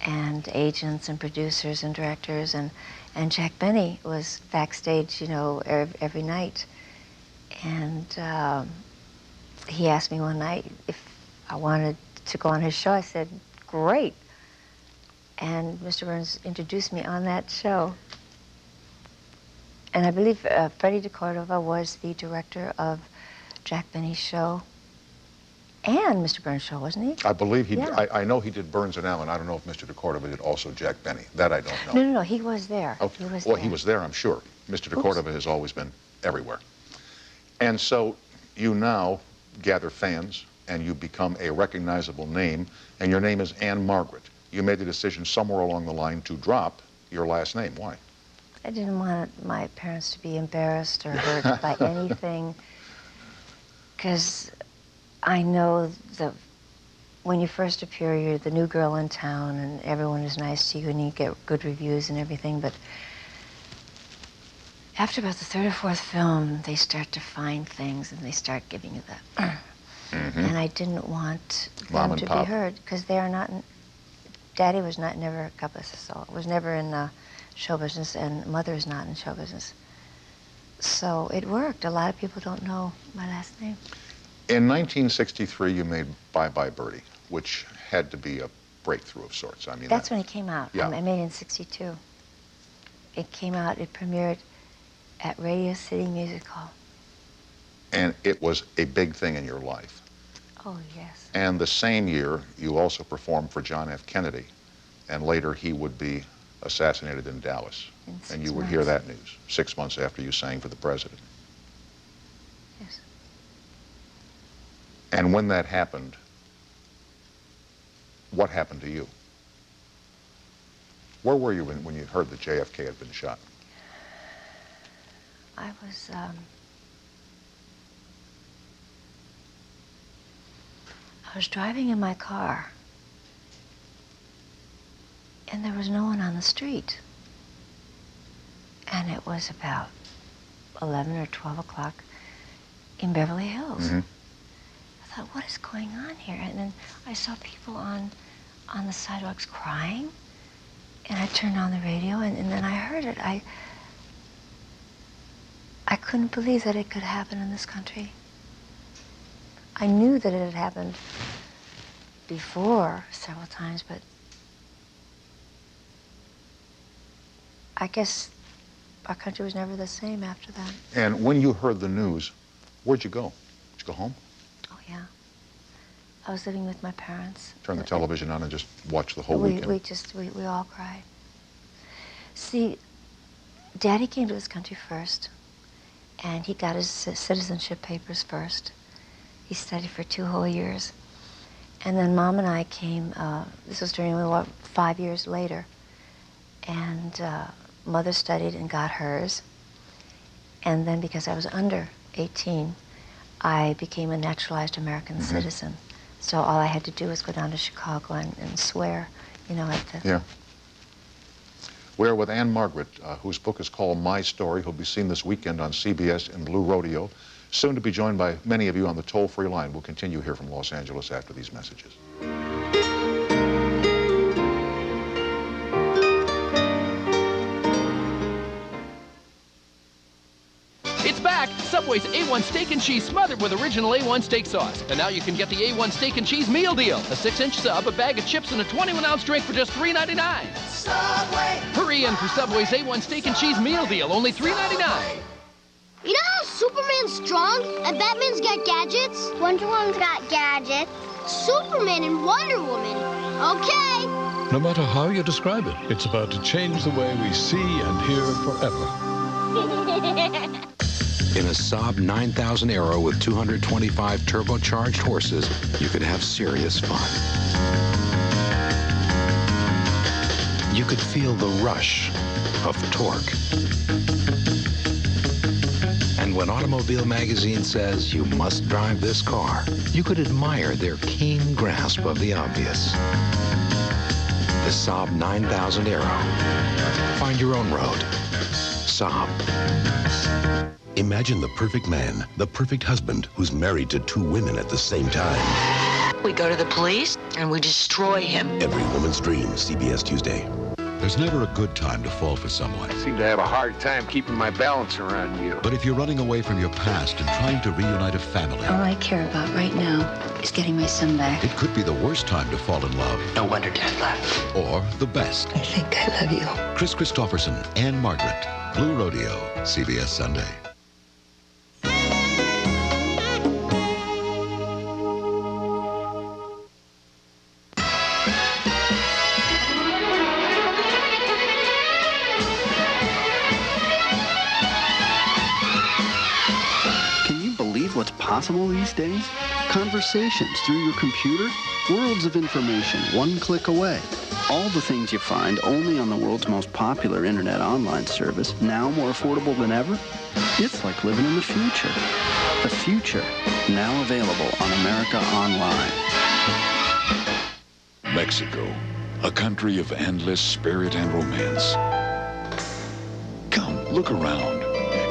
and agents and producers and directors, and Jack Benny was backstage, you know, every night. And he asked me one night if I wanted to go on his show. I said, great. And Mr. Burns introduced me on that show. And I believe Freddie DeCordova was the director of Jack Benny's show and Mr. Burns' show, wasn't he? I believe he did. Yeah. I know he did Burns and Allen. I don't know if Mr. DeCordova did also Jack Benny. That I don't know. No, he was there. Oh, he was there, I'm sure. Mr. DeCordova has always been everywhere. And so you now gather fans, and you become a recognizable name, and your name is Anne Margaret. You made the decision somewhere along the line to drop your last name. Why? I didn't want my parents to be embarrassed or hurt by anything, because I know that when you first appear, you're the new girl in town, and everyone is nice to you, and you get good reviews and everything, but after about the 3rd or 4th film, they start to find things, and they start giving you that. And I didn't want Mom them and to Pop. be heard, because they are not, Daddy was never a cup of salt, was never in show business, and Mother is not in show business. So it worked. A lot of people don't know my last name. In 1963, you made Bye Bye Birdie, which had to be a breakthrough of sorts. I mean, That's when it came out. Yeah. I made it in '62. It came out, it premiered at Radio City Music Hall. And it was a big thing in your life. Oh, yes. And the same year, you also performed for John F. Kennedy, and later he would be assassinated in Dallas. And you would hear that news 6 months after you sang for the president. Yes. And when that happened, what happened to you? Where were you when you heard that JFK had been shot? I was driving in my car, and there was no one on the street. And it was about 11 or 12 o'clock in Beverly Hills. Mm-hmm. I thought, what is going on here? And then I saw people on the sidewalks crying, and I turned on the radio, and then I heard it. I couldn't believe that it could happen in this country. I knew that it had happened before several times, but I guess our country was never the same after that. And when you heard the news, where'd you go? Did you go home? Oh, yeah. I was living with my parents. Turn the television on and just watch the whole weekend? We all cried. See, Daddy came to this country first, and he got his citizenship papers first. He studied for 2 whole years. And then Mom and I came, this was during the war, 5 years later. And Mother studied and got hers. And then because I was under 18, I became a naturalized American citizen. So all I had to do was go down to Chicago and swear, you know, at the... Yeah. We're with Anne Margaret, whose book is called My Story, who'll be seen this weekend on CBS in Blue Rodeo. Soon to be joined by many of you on the toll-free line. We'll continue here from Los Angeles after these messages. It's back! Subway's A1 Steak and Cheese smothered with original A1 steak sauce. And now you can get the A1 Steak and Cheese meal deal. A 6-inch sub, a bag of chips, and a 21-ounce drink for just $3.99. Subway! Hurry in for Subway's A1 Steak and Cheese meal deal, only $3.99. You know how Superman's strong and Batman's got gadgets? Wonder Woman's got gadgets. Superman and Wonder Woman. Okay. No matter how you describe it, it's about to change the way we see and hear forever. In a Saab 9000 Aero with 225 turbocharged horses, you could have serious fun. You could feel the rush of torque. And when Automobile Magazine says you must drive this car, you could admire their keen grasp of the obvious. The Saab 9000 Aero. Find your own road. Saab. Imagine the perfect man, the perfect husband who's married to 2 women at the same time. We go to the police and we destroy him. Every woman's dream, CBS Tuesday. There's never a good time to fall for someone. I seem to have a hard time keeping my balance around you. But if you're running away from your past and trying to reunite a family... All I care about right now is getting my son back. It could be the worst time to fall in love. No wonder Dad left. Or the best. I think I love you. Chris Christopherson, Anne Margaret, Blue Rodeo, CBS Sunday. What's possible these days? Conversations through your computer, worlds of information one click away. All the things you find only on the world's most popular internet online service, now more affordable than ever. It's like living in the future. The future, now available on America Online. Mexico, a country of endless spirit and romance. Come, look around.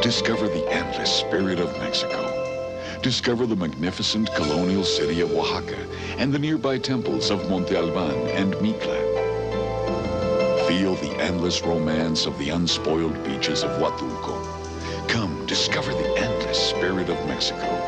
Discover the endless spirit of Mexico. Discover the magnificent colonial city of Oaxaca and the nearby temples of Monte Alban and Mictlan. Feel the endless romance of the unspoiled beaches of Huatulco. Come, discover the endless spirit of Mexico.